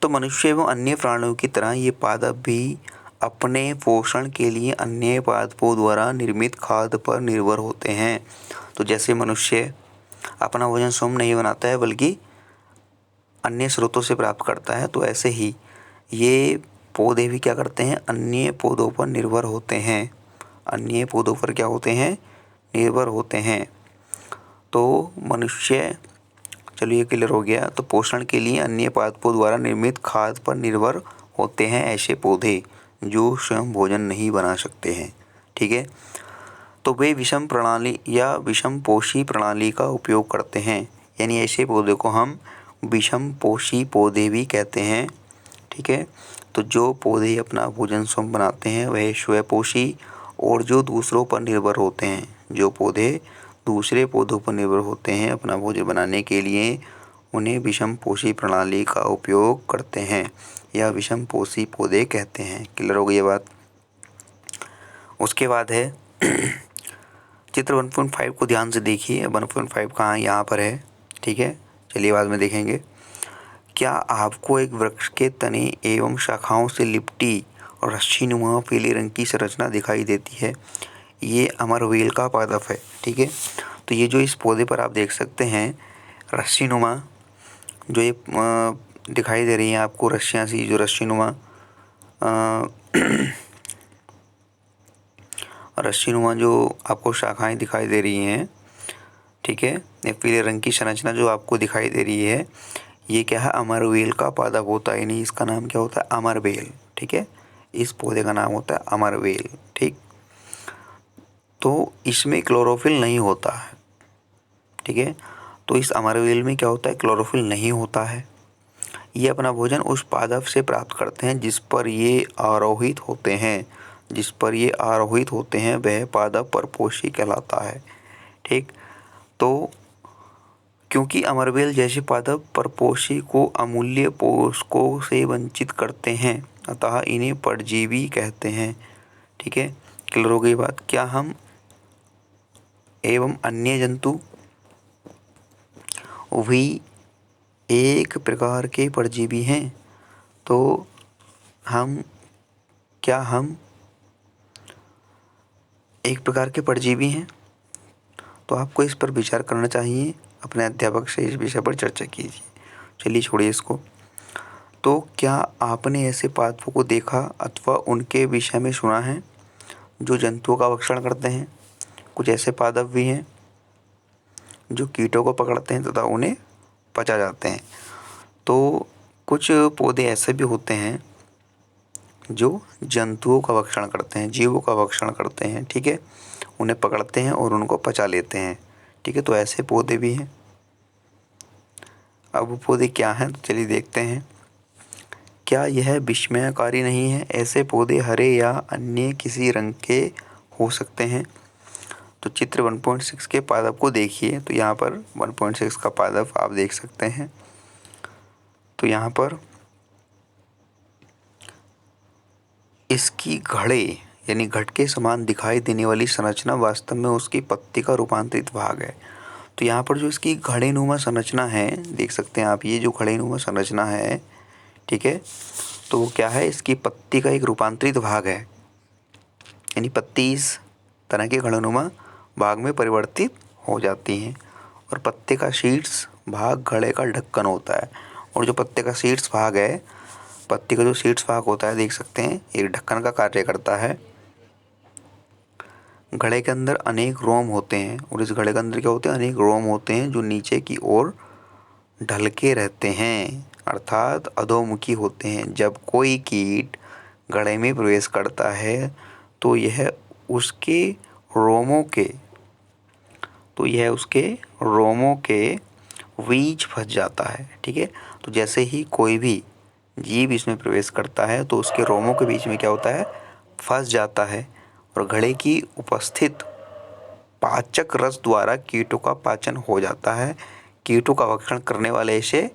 Speaker 1: तो मनुष्य एवं अन्य प्राणियों की तरह ये पादप भी अपने पोषण के लिए अन्य पादपों द्वारा निर्मित खाद्य पर निर्भर होते हैं। तो जैसे मनुष्य अपना भोजन स्वयं नहीं बनाता है बल्कि अन्य स्रोतों से प्राप्त करता है, तो ऐसे ही ये पौधे भी क्या करते हैं, अन्य पौधों पर निर्भर होते हैं। अन्य पौधों पर क्या होते हैं, निर्भर होते हैं। तो मनुष्य, चलिए क्लियर हो गया। तो पोषण के लिए अन्य पादपों द्वारा निर्मित खाद्य पर निर्भर होते हैं ऐसे पौधे जो स्वयं भोजन नहीं बना सकते हैं। ठीक है, तो वे विषम प्रणाली या विषम पोषी प्रणाली का उपयोग करते हैं, यानी ऐसे पौधे को हम विषम पोषी पौधे भी कहते हैं। ठीक है। तो जो पौधे अपना भोजन स्वयं बनाते हैं वह स्वपोषी, और जो दूसरों पर निर्भर होते हैं, जो पौधे दूसरे पौधों पर निर्भर होते हैं अपना भोजन बनाने के लिए, उन्हें विषमपोषी प्रणाली का उपयोग करते हैं या विषमपोषी पौधे कहते हैं। क्लियर हो गई ये बात। उसके बाद है चित्र 1.5 को ध्यान से देखिए। 1.5 कहाँ यहाँ पर है, ठीक है। चलिए बाद में देखेंगे। क्या आपको एक वृक्ष के तने एवं शाखाओं से लिपटी और रस्सीनुमा पीले रंग की संरचना दिखाई देती है? ये अमरवेल का पादप है, ठीक है। तो ये जो इस पौधे पर आप देख सकते हैं रस्सीनुमा, जो ये दिखाई दे रही हैं आपको रस्सियाँ सी, जो रस्सीनुमा रस्सीनुमा जो आपको शाखाएं दिखाई दे रही हैं, ठीक है। ये पीले रंग की संरचना जो आपको दिखाई दे रही है, ये क्या है, अमरवेल का पादप होता है। यानी इसका नाम क्या होता है, अमरवेल, ठीक है। इस पौधे का नाम होता है अमरवेल, ठीक। तो इसमें क्लोरोफिल नहीं होता है, ठीक है। तो इस अमरवेल में क्या होता है, क्लोरोफिल नहीं होता है। ये अपना भोजन उस पादप से प्राप्त करते हैं जिस पर ये आरोहित होते हैं। जिस पर ये आरोहित होते हैं वह पादप परपोषी कहलाता है, ठीक। तो क्योंकि अमरवेल जैसे पादप परपोषी को अमूल्य पोषकों से वंचित करते हैं, अतः इन्हें परजीवी कहते हैं, ठीक है। क्लियर हो गई बात। क्या हम एवं अन्य जंतु भी एक प्रकार के परजीवी हैं? तो क्या हम एक प्रकार के परजीवी हैं? तो आपको इस पर विचार करना चाहिए, अपने अध्यापक से इस विषय पर चर्चा कीजिए। चलिए छोड़िए इसको। तो क्या आपने ऐसे पादपों को देखा अथवा उनके विषय में सुना है जो जंतुओं का भक्षण करते हैं? कुछ ऐसे पादप भी हैं जो कीटों को पकड़ते हैं तथा उन्हें पचा जाते हैं। तो कुछ पौधे ऐसे भी होते हैं जो जंतुओं का भक्षण करते हैं, जीवों का भक्षण करते हैं, ठीक है। उन्हें पकड़ते हैं और उनको पचा लेते हैं, ठीक है। तो ऐसे पौधे भी हैं। अब वो पौधे क्या हैं, तो चलिए देखते हैं। क्या यह विस्मयकारी नहीं है? ऐसे पौधे हरे या अन्य किसी रंग के हो सकते हैं। तो चित्र 1.6 के पादप को देखिए। तो यहाँ पर 1.6 का पादप आप देख सकते हैं। तो यहाँ पर इसकी घड़े यानी घट के समान दिखाई देने वाली संरचना वास्तव में उसकी पत्ती का रूपांतरित भाग है। तो यहाँ पर जो इसकी घड़ेनुमा संरचना है, देख सकते हैं आप, ये जो घड़ेनुमा संरचना है, ठीक है। तो वो क्या है, इसकी पत्ती का एक रूपांतरित भाग है। यानी पत्ती इस तरह के घड़ेनुमा भाग में परिवर्तित हो जाती हैं और पत्ते का शीर्ष भाग घड़े का ढक्कन होता है। और जो पत्ते का शीर्ष भाग है, पत्ती का जो शीर्ष भाग होता है, देख सकते हैं, एक ढक्कन का कार्य करता है। घड़े के अंदर अनेक रोम होते हैं और इस घड़े के अंदर क्या होते हैं, अनेक रोम होते हैं जो नीचे की ओर ढलके रहते हैं, अर्थात अधोमुखी होते हैं। जब कोई कीट घड़े में प्रवेश करता है तो यह उसके रोमों के बीच फंस जाता है, ठीक है। तो जैसे ही कोई भी जीव इसमें प्रवेश करता है तो उसके रोमों के बीच में क्या होता है, फंस जाता है और घड़े की उपस्थित पाचक रस द्वारा कीटों का पाचन हो जाता है। कीटों का भक्षण करने वाले ऐसे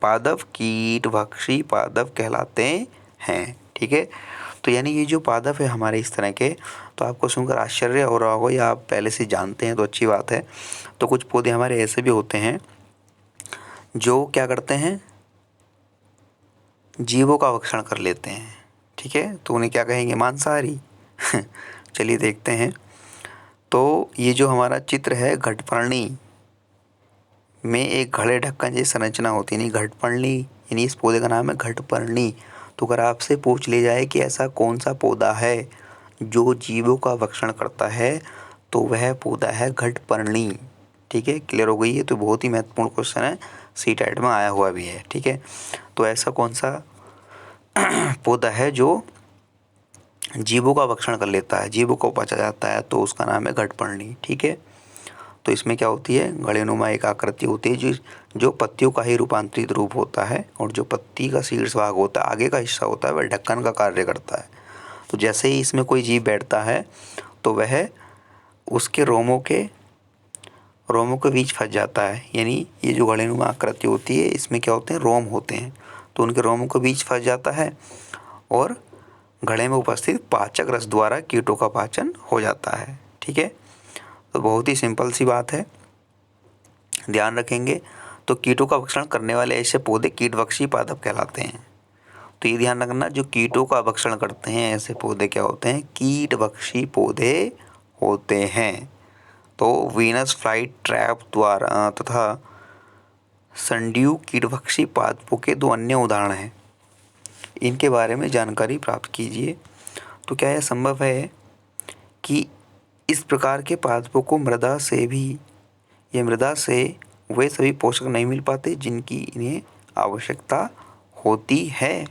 Speaker 1: पादप कीटभक्षी पादप कहलाते हैं, ठीक है। तो यानी ये जो पादप है हमारे इस तरह के, तो आपको सुनकर आश्चर्य हो रहा होगा या आप पहले से जानते हैं तो अच्छी बात है। तो कुछ पौधे हमारे ऐसे भी होते हैं जो क्या करते हैं, जीवों का भक्षण कर लेते हैं, ठीक है। तो उन्हें क्या कहेंगे, मांसाहारी। चलिए देखते हैं। तो ये जो हमारा चित्र है, घटपर्णी में एक घड़े ढक्कन जैसी संरचना होती है, यानी घटपर्णी, यानी इस पौधे का नाम है घटपर्णी। तो अगर आपसे पूछ ले जाए कि ऐसा कौन सा पौधा है जो जीवों का भक्षण करता है, तो वह पौधा है घटपर्णी, ठीक है। क्लियर हो गई है। तो बहुत ही महत्वपूर्ण क्वेश्चन है, CTET में आया हुआ भी है, ठीक है। तो ऐसा कौन सा पौधा है जो जीवों का भक्षण कर लेता है, जीवों को पचा जाता है, तो उसका नाम है घटपर्णी, ठीक है। तो इसमें क्या होती है, घड़ेनुमा एक आकृति होती है जो पत्तियों का ही रूपांतरित रूप होता है, और जो पत्ती का शीर्ष भाग होता है, आगे का हिस्सा होता है, वह ढक्कन का कार्य करता है। तो जैसे ही इसमें कोई जीव बैठता है तो वह उसके रोमों के बीच फंस जाता है। यानी ये जो घड़ेनुमा आकृति होती है, इसमें क्या होते हैं, रोम होते हैं, तो उनके रोमों के बीच फंस जाता है और घड़े में उपस्थित पाचक रस द्वारा कीटों का पाचन हो जाता है। ठीक है, तो बहुत ही सिंपल सी बात है, ध्यान रखेंगे। तो कीटों का भक्षण करने वाले ऐसे पौधे कीटभक्षी पादप कहलाते हैं। तो ये ध्यान रखना, जो कीटों का भक्षण करते हैं ऐसे पौधे क्या होते हैं, कीटभक्षी पौधे होते हैं। तो वीनस फ्लाई ट्रैप द्वारा तथा संड्यू कीटभक्षी पादपों के 2 अन्य उदाहरण हैं, इनके बारे में जानकारी प्राप्त कीजिए। तो क्या यह संभव है कि इस प्रकार के पादपों को मृदा से वे सभी पोषक नहीं मिल पाते जिनकी इन्हें आवश्यकता होती है?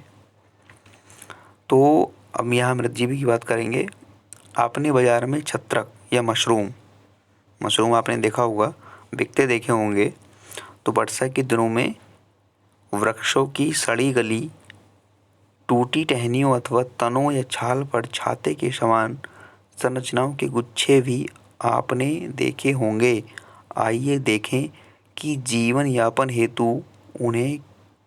Speaker 1: तो अब यहाँ मृतजीवी की बात करेंगे। आपने बाजार में छत्रक या मशरूम आपने देखा होगा, बिकते देखे होंगे। तो वर्षा के दिनों में वृक्षों की सड़ी गली, टूटी टहनियों अथवा तनों या छाल पर छाते के समान संरचनाओं के गुच्छे भी आपने देखे होंगे। आइए देखें कि जीवन यापन हेतु उन्हें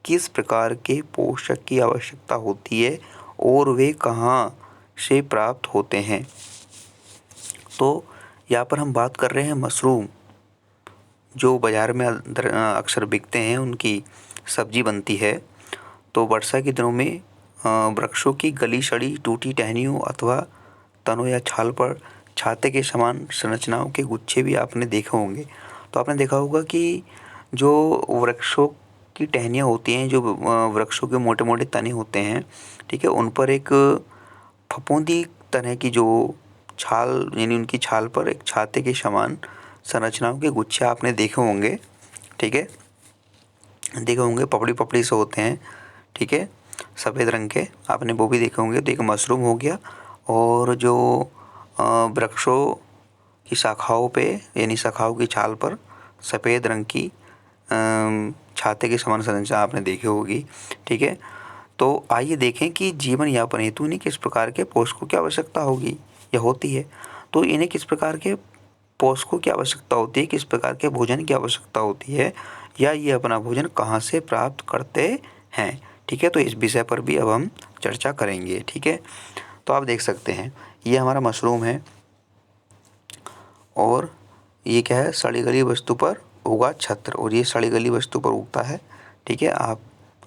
Speaker 1: किस प्रकार के पोषक की आवश्यकता होती है और वे कहाँ से प्राप्त होते हैं। तो यहाँ पर हम बात कर रहे हैं मशरूम, जो बाज़ार में अक्सर बिकते हैं, उनकी सब्जी बनती है। तो वर्षा के दिनों में वृक्षों की गली सड़ी टूटी टहनियों अथवा तनों या छाल पर छाते के समान संरचनाओं के गुच्छे भी आपने देखे होंगे। तो आपने देखा होगा कि जो वृक्षों की टहनियाँ होती हैं, जो वृक्षों के मोटे मोटे तने होते हैं, ठीक है, उन पर एक फफूंदी तरह की जो छाल, यानी उनकी छाल पर एक छाते के समान संरचनाओं के गुच्छे आपने देखे होंगे। ठीक है, देखे होंगे, पपड़ी पपड़ी से होते हैं। ठीक है, सफ़ेद रंग के, आपने वो भी देखे होंगे। तो एक मशरूम हो गया, और जो वृक्षों की शाखाओं पे, यानी शाखाओं की छाल पर सफ़ेद रंग की छाते के समान संरचना आपने देखी होगी। ठीक है, तो आइए देखें कि जीवन यापन हेतु इन्हें किस प्रकार के पोषकों की आवश्यकता होगी या होती है। तो इन्हें किस प्रकार के पोषकों की आवश्यकता होती है, किस प्रकार के भोजन की आवश्यकता होती है, या ये अपना भोजन कहाँ से प्राप्त करते हैं। ठीक है, तो इस विषय पर भी अब हम चर्चा करेंगे। ठीक है, तो आप देख सकते हैं, ये हमारा मशरूम है, और ये क्या है, सड़ी गली वस्तु पर उगा छत्र, और ये सड़ी गली वस्तु पर उगता है। ठीक है,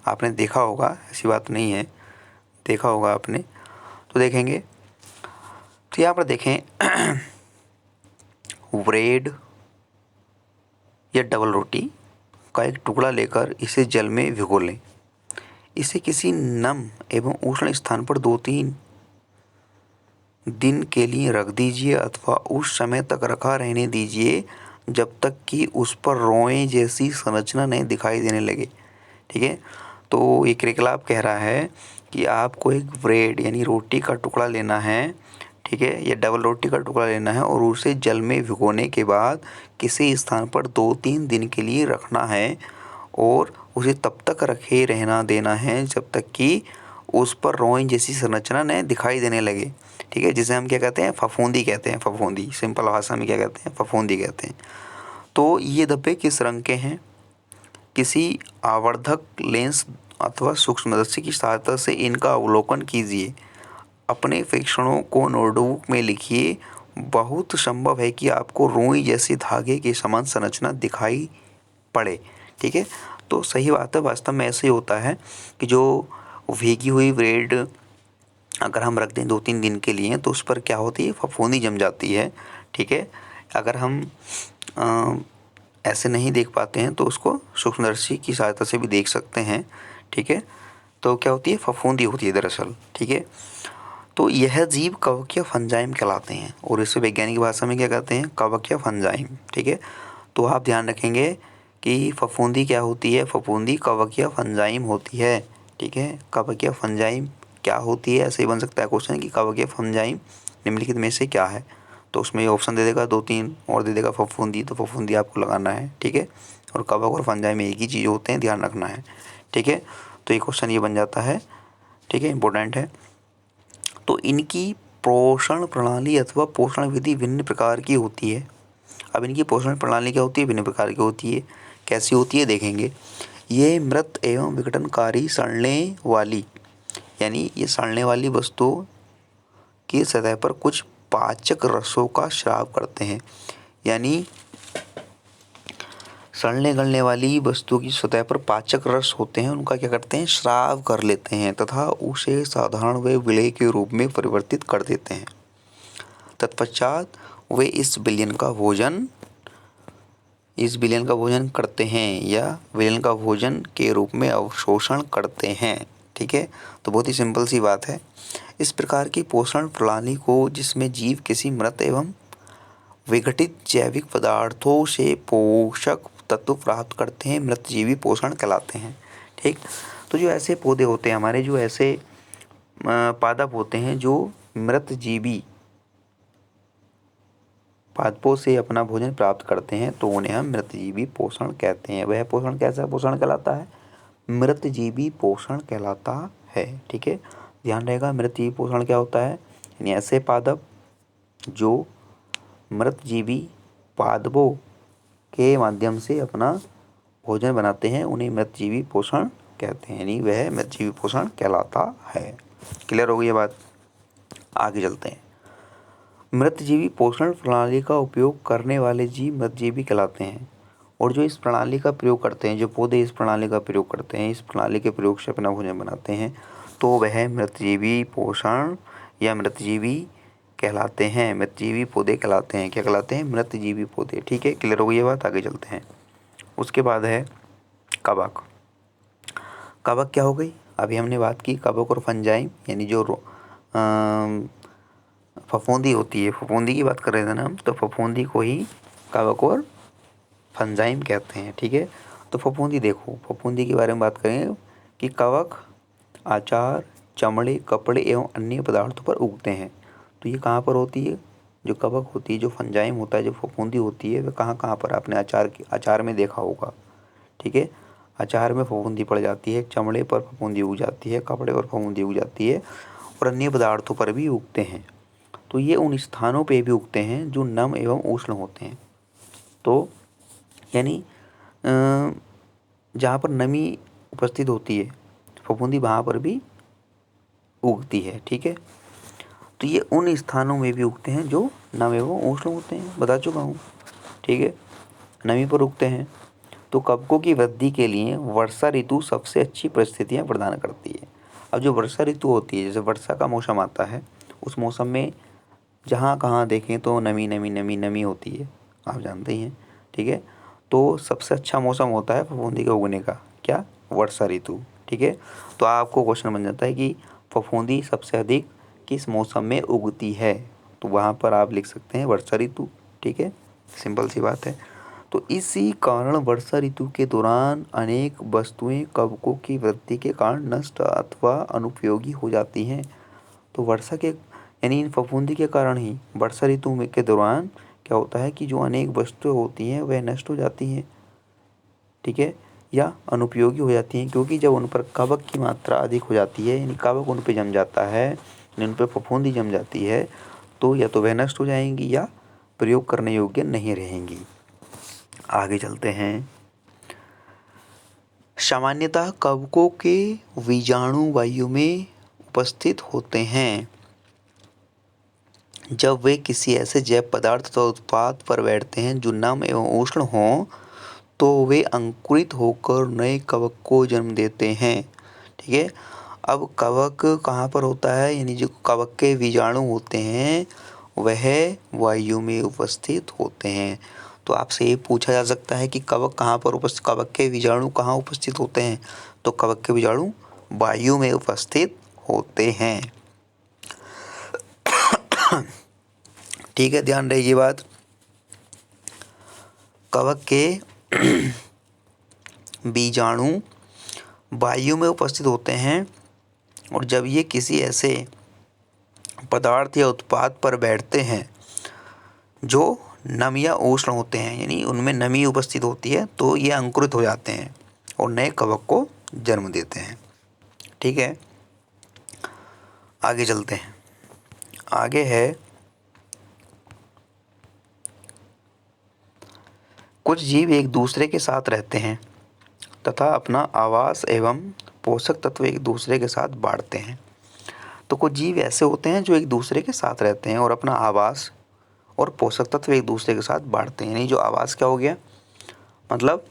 Speaker 1: आपने देखा होगा, ऐसी बात नहीं है, देखा होगा आपने। तो देखेंगे, तो यहाँ पर देखें ब्रेड या डबल रोटी का एक टुकड़ा लेकर इसे जल में भिगो लें। इसे किसी नम एवं उष्ण स्थान पर 2-3 दिन के लिए रख दीजिए, अथवा उस समय तक रखा रहने दीजिए जब तक कि उस पर रोए जैसी संरचना नहीं दिखाई देने लगे। ठीक है, तो ये क्रिकलाप कह रहा है कि आपको एक ब्रेड यानी रोटी का टुकड़ा लेना है, ठीक है, या डबल रोटी का टुकड़ा लेना है, और उसे जल में भिगोने के बाद किसी स्थान पर 2-3 दिन के लिए रखना है, और उसे तब तक रखे रहना देना है जब तक कि उस पर रोए जैसी संरचना न दिखाई देने लगे। ठीक है, जिसे हम क्या कहते हैं, फफूंदी कहते हैं। फफूंदी सिंपल भाषा में क्या कहते हैं, फफूंदी कहते हैं। तो ये धब्बे किस रंग के हैं? किसी आवर्धक लेंस अथवा सूक्ष्मदर्शी की सहायता से इनका अवलोकन कीजिए। अपने प्रेक्षणों को नोटबुक में लिखिए। बहुत संभव है कि आपको रुई जैसे धागे के समान संरचना दिखाई पड़े। ठीक है, तो सही बात है, वास्तव में ऐसे ही होता है कि जो भीगी हुई ब्रेड अगर हम रख दें 2-3 दिन के लिए, तो उस पर क्या होती है, फफूंदी जम जाती है। ठीक है, अगर हम ऐसे नहीं देख पाते हैं तो उसको सूक्ष्मदर्शी की सहायता से भी देख सकते हैं। ठीक है, तो क्या होती है, फफूंदी होती है दरअसल। ठीक है, तो यह जीव कवकीय फंजाइम कहलाते हैं, और इसे वैज्ञानिक भाषा में क्या कहते हैं, कवकीय फंजाइम। ठीक है, तो आप ध्यान रखेंगे कि फफूंदी क्या होती है, फफूंदी कवकीय फंजाइम होती है। ठीक है, कवकीय फंजाइम क्या होती है, ऐसे ही बन सकता है क्वेश्चन कि कवकीय फंजाइम निम्नलिखित में से क्या है। तो उसमें ऑप्शन दे देगा 2-3 और दे देगा फफूंदी, तो फफूंदी आपको लगाना है। ठीक है, और कवक और फंजाई में एक ही चीज़ होते हैं, ध्यान रखना है। ठीक है, तो ये क्वेश्चन ये बन जाता है। ठीक है, इंपॉर्टेंट है। तो इनकी पोषण प्रणाली अथवा पोषण विधि भिन्न प्रकार की होती है। अब इनकी पोषण प्रणाली क्या होती है? भिन्न प्रकार की होती है। कैसी होती है देखेंगे। ये मृत एवं विघटनकारी सड़ने वाली, यानी ये सड़ने वाली वस्तुओं की सतह पर कुछ पाचक रसों का स्राव करते हैं। यानी सड़ने गलने वाली वस्तु की सतह पर पाचक रस होते हैं, उनका क्या करते हैं? स्राव कर लेते हैं तथा उसे साधारण व विलेय के रूप में परिवर्तित कर देते हैं। तत्पश्चात वे इस विलयन का भोजन करते हैं या विलयन का भोजन के रूप में अवशोषण करते हैं। ठीक है, तो बहुत ही सिंपल सी बात है। इस प्रकार की पोषण प्रणाली को, जिसमें जीव किसी मृत एवं विघटित जैविक पदार्थों से पोषक तत्व प्राप्त करते हैं, मृतजीवी पोषण कहलाते हैं। ठीक, तो जो ऐसे पौधे होते हैं हमारे, जो ऐसे पादप होते हैं जो मृतजीवी पादपों से अपना भोजन प्राप्त करते हैं, तो उन्हें हम मृतजीवी पोषण कहते हैं। वह पोषण कैसा पोषण कहलाता है? मृतजीवी पोषण कहलाता है। ठीक है, ध्यान रहेगा, मृतजीवी पोषण क्या होता है? यानी ऐसे पादप जो मृतजीवी पादपों के माध्यम से अपना भोजन बनाते हैं, उन्हें मृतजीवी पोषण कहते हैं, यानी वह मृतजीवी पोषण कहलाता है। क्लियर हो गई ये बात? आगे चलते हैं। मृतजीवी पोषण प्रणाली का उपयोग करने वाले जीव मृतजीवी कहलाते हैं। और जो इस प्रणाली का प्रयोग करते हैं, जो पौधे इस प्रणाली का प्रयोग करते हैं, इस प्रणाली के प्रयोग से अपना भोजन बनाते हैं, तो वह मृतजीवी पोषण या मृतजीवी कहलाते हैं। मृतजीवी पौधे कहलाते हैं। क्या कहलाते हैं? मृतजीवी पौधे। ठीक है, क्लियर हो गई ये बात? आगे चलते हैं। उसके बाद है कवक। कवक क्या हो गई? अभी हमने बात की कवक और फंजाई, यानी जो फफूंदी होती है, फफूंदी की बात कर रहे थे ना हम, तो फफूंदी को ही कवक और फंजाइम कहते हैं। ठीक है, तो फफूंदी देखो, फफूंदी के बारे में बात करें कि कवक आचार, चमड़े, कपड़े एवं अन्य पदार्थों पर उगते हैं। तो ये कहाँ पर होती है? जो कवक होती है, जो फंजाइम होता है, जो फफूंदी होती है, वह कहाँ कहाँ पर? आपने अचार में देखा होगा। ठीक है, अचार में फफूंदी पड़ जाती है, चमड़े पर फफूंदी उग जाती है, कपड़े पर फफूंदी उग जाती है, और अन्य पदार्थों पर भी उगते हैं। तो ये उन स्थानों पे भी उगते हैं जो नम एवं उष्ण होते हैं। तो यानी जहाँ पर नमी उपस्थित होती है, फफूंदी वहाँ पर भी उगती है। ठीक है, तो ये उन स्थानों में भी उगते हैं जो नम एवं उष्ण होते हैं, बता चुका हूँ। ठीक है, नमी पर उगते हैं। तो कवकों की वृद्धि के लिए वर्षा ऋतु सबसे अच्छी परिस्थितियाँ प्रदान करती है। अब जो वर्षा ऋतु होती है, जैसे वर्षा का मौसम आता है, उस मौसम में जहाँ कहाँ देखें तो नमी नमी नमी नमी होती है, आप जानते ही हैं। ठीक है, तो सबसे अच्छा मौसम होता है फफूंदी के उगने का, क्या? वर्षा ऋतु। ठीक है, तो आपको क्वेश्चन बन जाता है कि फफूंदी सबसे अधिक किस मौसम में उगती है, तो वहाँ पर आप लिख सकते हैं वर्षा ऋतु। ठीक है, सिंपल सी बात है। तो इसी कारण वर्षा ऋतु के दौरान अनेक वस्तुएं कवकों की वृद्धि के कारण नष्ट अथवा अनुपयोगी हो जाती हैं। तो वर्षा के, यानी इन फफूंदी के कारण ही वर्षा ऋतु में के दौरान क्या होता है कि जो अनेक वस्तुएं होती हैं वह नष्ट हो जाती हैं। ठीक है, या अनुपयोगी हो जाती हैं, क्योंकि जब उन पर कवक की मात्रा अधिक हो जाती है, यानी कवक उन पर जम जाता है, उन पर फफूंदी जम जाती है, तो या तो वह नष्ट हो जाएंगी या प्रयोग करने योग्य नहीं रहेंगी। आगे चलते हैं। सामान्यतः कवकों के बीजाणु वायु में उपस्थित होते हैं। जब वे किसी ऐसे जैव पदार्थ अथवा उत्पाद पर बैठते हैं जो नम एवं उष्ण हों, तो वे अंकुरित होकर नए कवक को जन्म देते हैं। ठीक है, अब कवक कहाँ पर होता है? यानी जो कवक के बीजाणु होते हैं वह वायु में उपस्थित होते हैं। तो आपसे ये पूछा जा सकता है कि कवक कहाँ पर उपस्थित, कवक के बीजाणु कहाँ उपस्थित होते हैं? तो कवक के बीजाणु वायु में उपस्थित होते हैं। ठीक है, ध्यान रहे ये बात। कवक के बीजाणु वायु में उपस्थित होते हैं, और जब ये किसी ऐसे पदार्थ या उत्पाद पर बैठते हैं जो नम या उष्ण होते हैं, यानी उनमें नमी उपस्थित होती है, तो ये अंकुरित हो जाते हैं और नए कवक को जन्म देते हैं। ठीक है, आगे चलते हैं। आगे है कुछ जीव एक दूसरे के साथ रहते हैं तथा अपना आवास एवं पोषक तत्व एक दूसरे के साथ बांटते हैं। तो कुछ जीव ऐसे होते हैं जो एक दूसरे के साथ रहते हैं और अपना आवास और पोषक तत्व एक दूसरे के साथ बांटते हैं। यानी जो आवास क्या हो गया, मतलब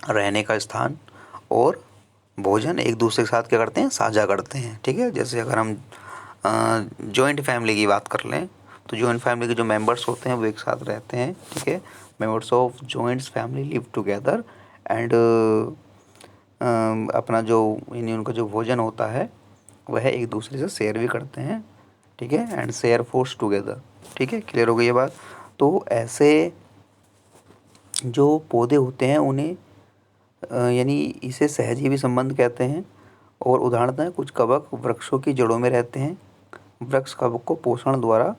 Speaker 1: रहने का स्थान, और भोजन एक दूसरे के साथ क्या करते हैं, साझा करते हैं। ठीक है, जैसे अगर हम जॉइंट फैमिली की बात कर लें तो जॉइंट फैमिली के जो मेंबर्स होते हैं वो एक साथ रहते हैं। ठीक है, members of joints family live together and अपना जो यानी उनका जो भोजन होता है वह एक दूसरे से शेयर भी करते हैं। ठीक है, एंड शेयर फूड्स टुगेदर। ठीक है, क्लियर हो गई ये बात। तो ऐसे जो पौधे होते हैं उन्हें यानी इसे सहजीवी संबंध कहते हैं। और उदाहरण है, कुछ कवक वृक्षों की जड़ों में रहते हैं। वृक्ष कवक को पोषण द्वारा,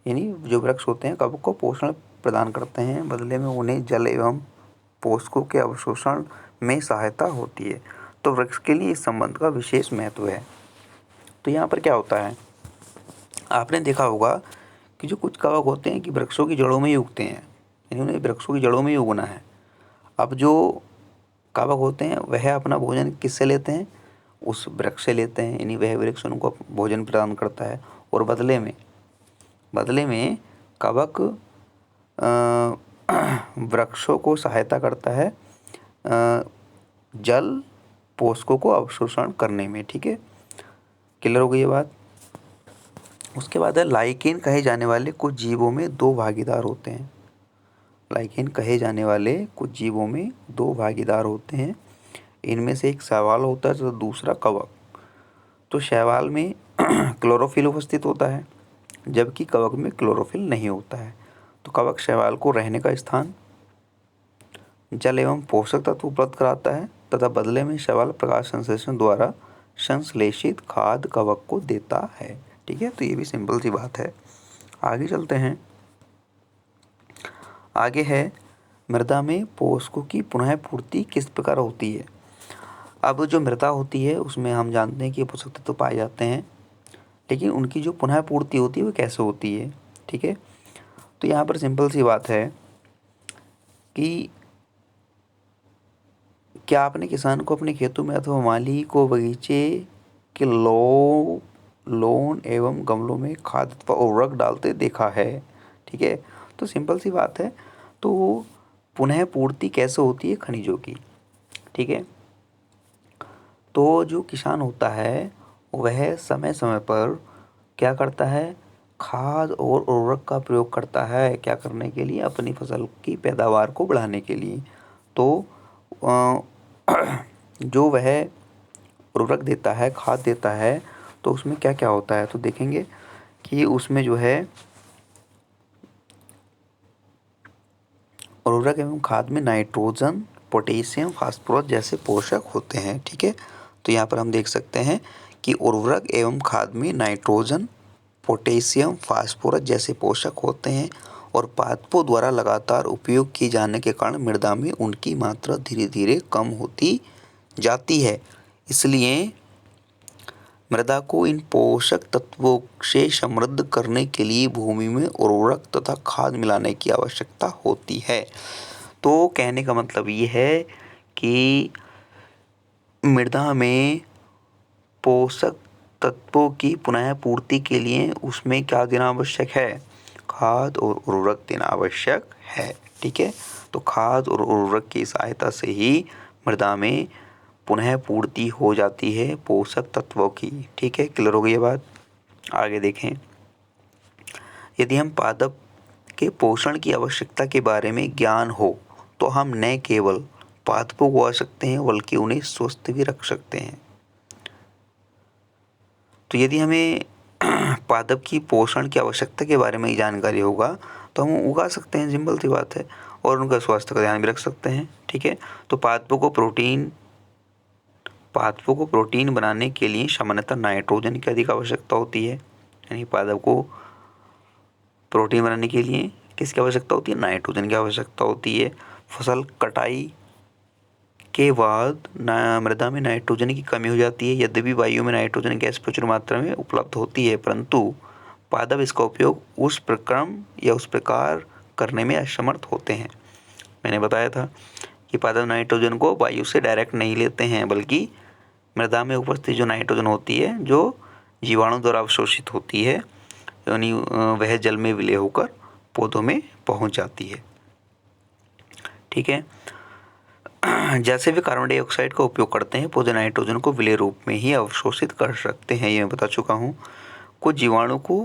Speaker 1: यानी जो वृक्ष होते हैं कवक को पोषण प्रदान करते हैं, बदले में उन्हें जल एवं पोषकों के अवशोषण में सहायता होती है। तो वृक्ष के लिए इस संबंध का विशेष महत्व है। तो यहाँ पर क्या होता है, आपने देखा होगा कि जो कुछ कवक होते हैं कि वृक्षों की जड़ों में ही उगते हैं, यानी उन्हें वृक्षों की जड़ों में ही उगना है। अब जो कवक होते हैं वह अपना भोजन किससे लेते हैं, उस वृक्ष से लेते हैं, यानी वह वृक्ष उनको भोजन प्रदान करता है। और बदले में कवक वृक्षों को सहायता करता है जल पोषकों को अवशोषण करने में। ठीक है, क्लियर हो गई ये बात। उसके बाद है लाइकेन कहे जाने वाले कुछ जीवों में दो भागीदार होते हैं। लाइकेन कहे जाने वाले कुछ जीवों में दो भागीदार होते हैं। इनमें से एक शैवाल होता है तो दूसरा कवक। तो शैवाल में क्लोरोफिल उपस्थित होता है जबकि कवक में क्लोरोफिल नहीं होता है। तो कवक शैवाल को रहने का स्थान, जल एवं पोषक तत्व उपलब्ध कराता है तथा बदले में शैवाल प्रकाश संश्लेषण द्वारा संश्लेषित खाद्य कवक को देता है। ठीक है, तो ये भी सिंपल सी बात है। आगे चलते हैं। आगे है मृदा में पोषकों की पुनः पूर्ति किस प्रकार होती है। अब जो मृदा होती है उसमें हम जानते हैं कि पोषक तत्व पाए जाते हैं, लेकिन उनकी जो पुनः पूर्ति होती है वो कैसे होती है। ठीक है, तो यहाँ पर सिंपल सी बात है कि क्या आपने किसान को अपने खेतों में अथवा माली को बगीचे के लोन एवं गमलों में खाद अथवा उर्वरक डालते देखा है। ठीक है, तो सिंपल सी बात है। तो पुनः पूर्ति कैसे होती है खनिजों की। ठीक है, तो जो किसान होता है वह समय समय पर क्या करता है, खाद और उर्वरक का प्रयोग करता है। क्या करने के लिए, अपनी फसल की पैदावार को बढ़ाने के लिए। तो जो वह उर्वरक देता है, खाद देता है, तो उसमें क्या क्या होता है, तो देखेंगे कि उसमें जो है उर्वरक एवं खाद में नाइट्रोजन, पोटेशियम, फास्फोरस जैसे पोषक होते हैं। ठीक है, तो यहाँ पर हम देख सकते हैं कि उर्वरक एवं खाद में नाइट्रोजन, पोटेशियम, फास्फोरस जैसे पोषक होते हैं और पादपों द्वारा लगातार उपयोग किए जाने के कारण मृदा में उनकी मात्रा धीरे धीरे कम होती जाती है। इसलिए मृदा को इन पोषक तत्वों से समृद्ध करने के लिए भूमि में उर्वरक तथा खाद मिलाने की आवश्यकता होती है। तो कहने का मतलब ये है कि मृदा में पोषक तत्वों की पुनः पूर्ति के लिए उसमें क्या देना आवश्यक है, खाद और उर्वरक देना आवश्यक है। ठीक है, तो खाद और उर्वरक की सहायता से ही मृदा में पुनः पूर्ति हो जाती है पोषक तत्वों की। ठीक है, क्लियर हो गई ये बात। आगे देखें, यदि हम पादप के पोषण की आवश्यकता के बारे में ज्ञान हो तो हम न केवल पादपों को आ सकते हैं बल्कि उन्हें स्वस्थ भी रख सकते हैं। तो यदि हमें पादप की पोषण की आवश्यकता के बारे में जानकारी होगा तो हम उगा सकते हैं, सिंपल सी बात है, और उनका स्वास्थ्य का ध्यान भी रख सकते हैं। ठीक है, तो पादपों को प्रोटीन बनाने के लिए सामान्यतः नाइट्रोजन की अधिक आवश्यकता होती है। यानी पादप को प्रोटीन बनाने के लिए किसकी आवश्यकता होती है? नाइट्रोजन की आवश्यकता होती है। फसल कटाई के बाद मृदा में नाइट्रोजन की कमी हो जाती है। यद्यपि वायु में नाइट्रोजन गैस प्रचुर मात्रा में उपलब्ध होती है, परंतु पादप इसका उपयोग उस प्रक्रम या उस प्रकार करने में असमर्थ होते हैं। मैंने बताया था कि पादप नाइट्रोजन को वायु से डायरेक्ट नहीं लेते हैं, बल्कि मृदा में उपस्थित जो नाइट्रोजन होती है, जो जीवाणु द्वारा अवशोषित होती है, यानी वह जल में विलय होकर पौधों में पहुंच जाती है। ठीक है। जैसे वे कार्बन डाइऑक्साइड का उपयोग करते हैं, पौधे नाइट्रोजन को विलय रूप में ही अवशोषित कर सकते हैं, ये मैं बता चुका हूँ। कुछ जीवाणु को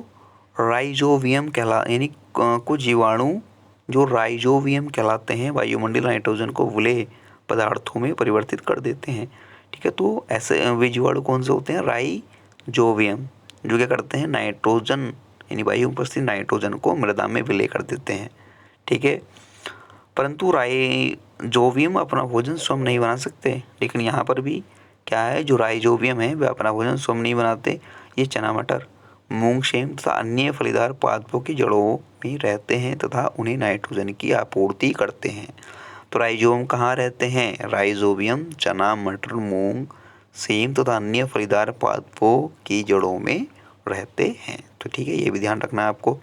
Speaker 1: राइजोवियम यानी कुछ जीवाणु जो राइजोवियम कहलाते हैं, वायुमंडलीय नाइट्रोजन को विलय पदार्थों में परिवर्तित कर देते हैं। ठीक है, तो ऐसे वे जीवाणु कौन से होते हैं? राइजोवियम, जो क्या करते हैं? नाइट्रोजन यानी वायु उपस्थित नाइट्रोजन को मृदा में विलय कर देते हैं। ठीक है, परंतु राइजोवियम अपना भोजन स्वयं नहीं बना सकते। लेकिन यहाँ पर भी क्या है, जो राइजोवियम है वे अपना भोजन स्वयं नहीं बनाते। ये चना, मटर, मूंग, सेम तथा अन्य फलीदार पादपों की जड़ों में रहते हैं तथा उन्हें नाइट्रोजन की आपूर्ति करते हैं। तो राइजोम कहाँ रहते हैं? राइजोबियम चना, मटर, मूंग, सेम तथा अन्य फलीदार पादपों की जड़ों में रहते हैं। तो ठीक है, ये भी ध्यान रखना है आपको।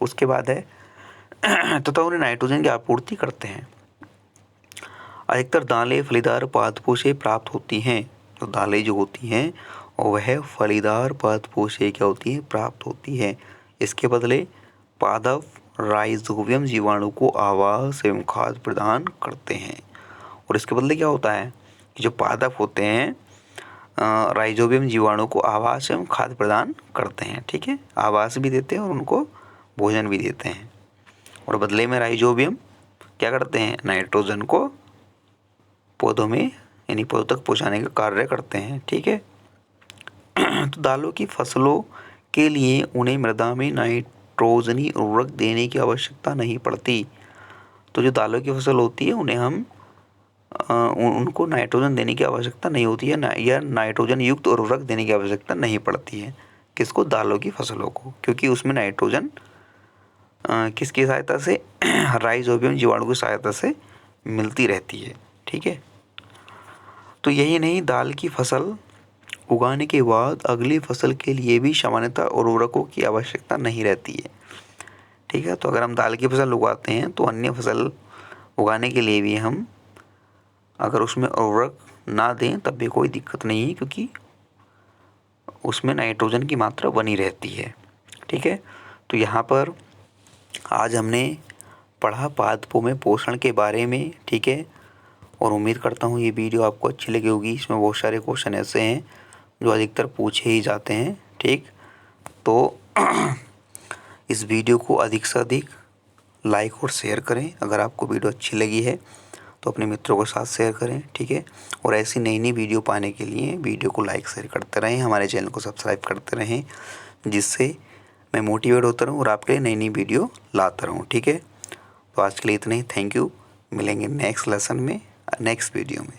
Speaker 1: उसके बाद है तथा उन्हें नाइट्रोजन की आपूर्ति करते हैं। अधिकतर दालें फलीदार पादपों से प्राप्त होती हैं। तो दालें जो होती हैं और वह फलीदार पादपों से क्या होती है? प्राप्त होती है। इसके बदले पादप राइजोबियम जीवाणु को आवास एवं खाद्य प्रदान करते हैं। और इसके बदले क्या होता है कि जो पादप होते हैं राइजोबियम जीवाणु को आवास एवं खाद्य प्रदान करते हैं। ठीक है, आवास भी देते हैं और उनको भोजन भी देते हैं। और बदले में राइजोबियम क्या करते हैं? नाइट्रोजन को पौधों में यानी पौधों तक पहुँचाने का कार्य करते हैं। ठीक है, तो दालों की फसलों के लिए उन्हें मृदा में नाइट्रोजनी उर्वरक देने की आवश्यकता नहीं पड़ती। तो जो दालों की फसल होती है उन्हें हम उनको नाइट्रोजन देने की आवश्यकता नहीं होती है या नाइट्रोजन युक्त उर्वरक देने की आवश्यकता नहीं पड़ती है। किसको? दालों की फसलों को, क्योंकि उसमें नाइट्रोजन किसकी सहायता से? राइजोबियम जीवाणु की सहायता से मिलती रहती है। ठीक है, तो यही नहीं, दाल की फसल उगाने के बाद अगली फसल के लिए भी सामान्यतः उर्वरकों की आवश्यकता नहीं रहती है। ठीक है, तो अगर हम दाल की फसल उगाते हैं तो अन्य फसल उगाने के लिए भी हम अगर उसमें उर्वरक ना दें तब भी कोई दिक्कत नहीं है, क्योंकि उसमें नाइट्रोजन की मात्रा बनी रहती है। ठीक है, तो यहाँ पर आज हमने पढ़ा पादपों में पोषण के बारे में। ठीक है, और उम्मीद करता हूँ ये वीडियो आपको अच्छी लगी होगी। इसमें बहुत सारे क्वेश्चन ऐसे हैं जो अधिकतर पूछे ही जाते हैं। ठीक, तो इस वीडियो को अधिक से अधिक लाइक और शेयर करें। अगर आपको वीडियो अच्छी लगी है तो अपने मित्रों के साथ शेयर करें। ठीक है, और ऐसी नई नई वीडियो पाने के लिए वीडियो को लाइक शेयर करते रहें, हमारे चैनल को सब्सक्राइब करते रहें, जिससे मैं मोटिवेट होता रहूँ और आपके लिए नई नई वीडियो लाता रहूँ। ठीक है, तो आज के लिए इतना ही। Thank you. मिलेंगे नेक्स्ट लेसन में, नेक्स्ट वीडियो में।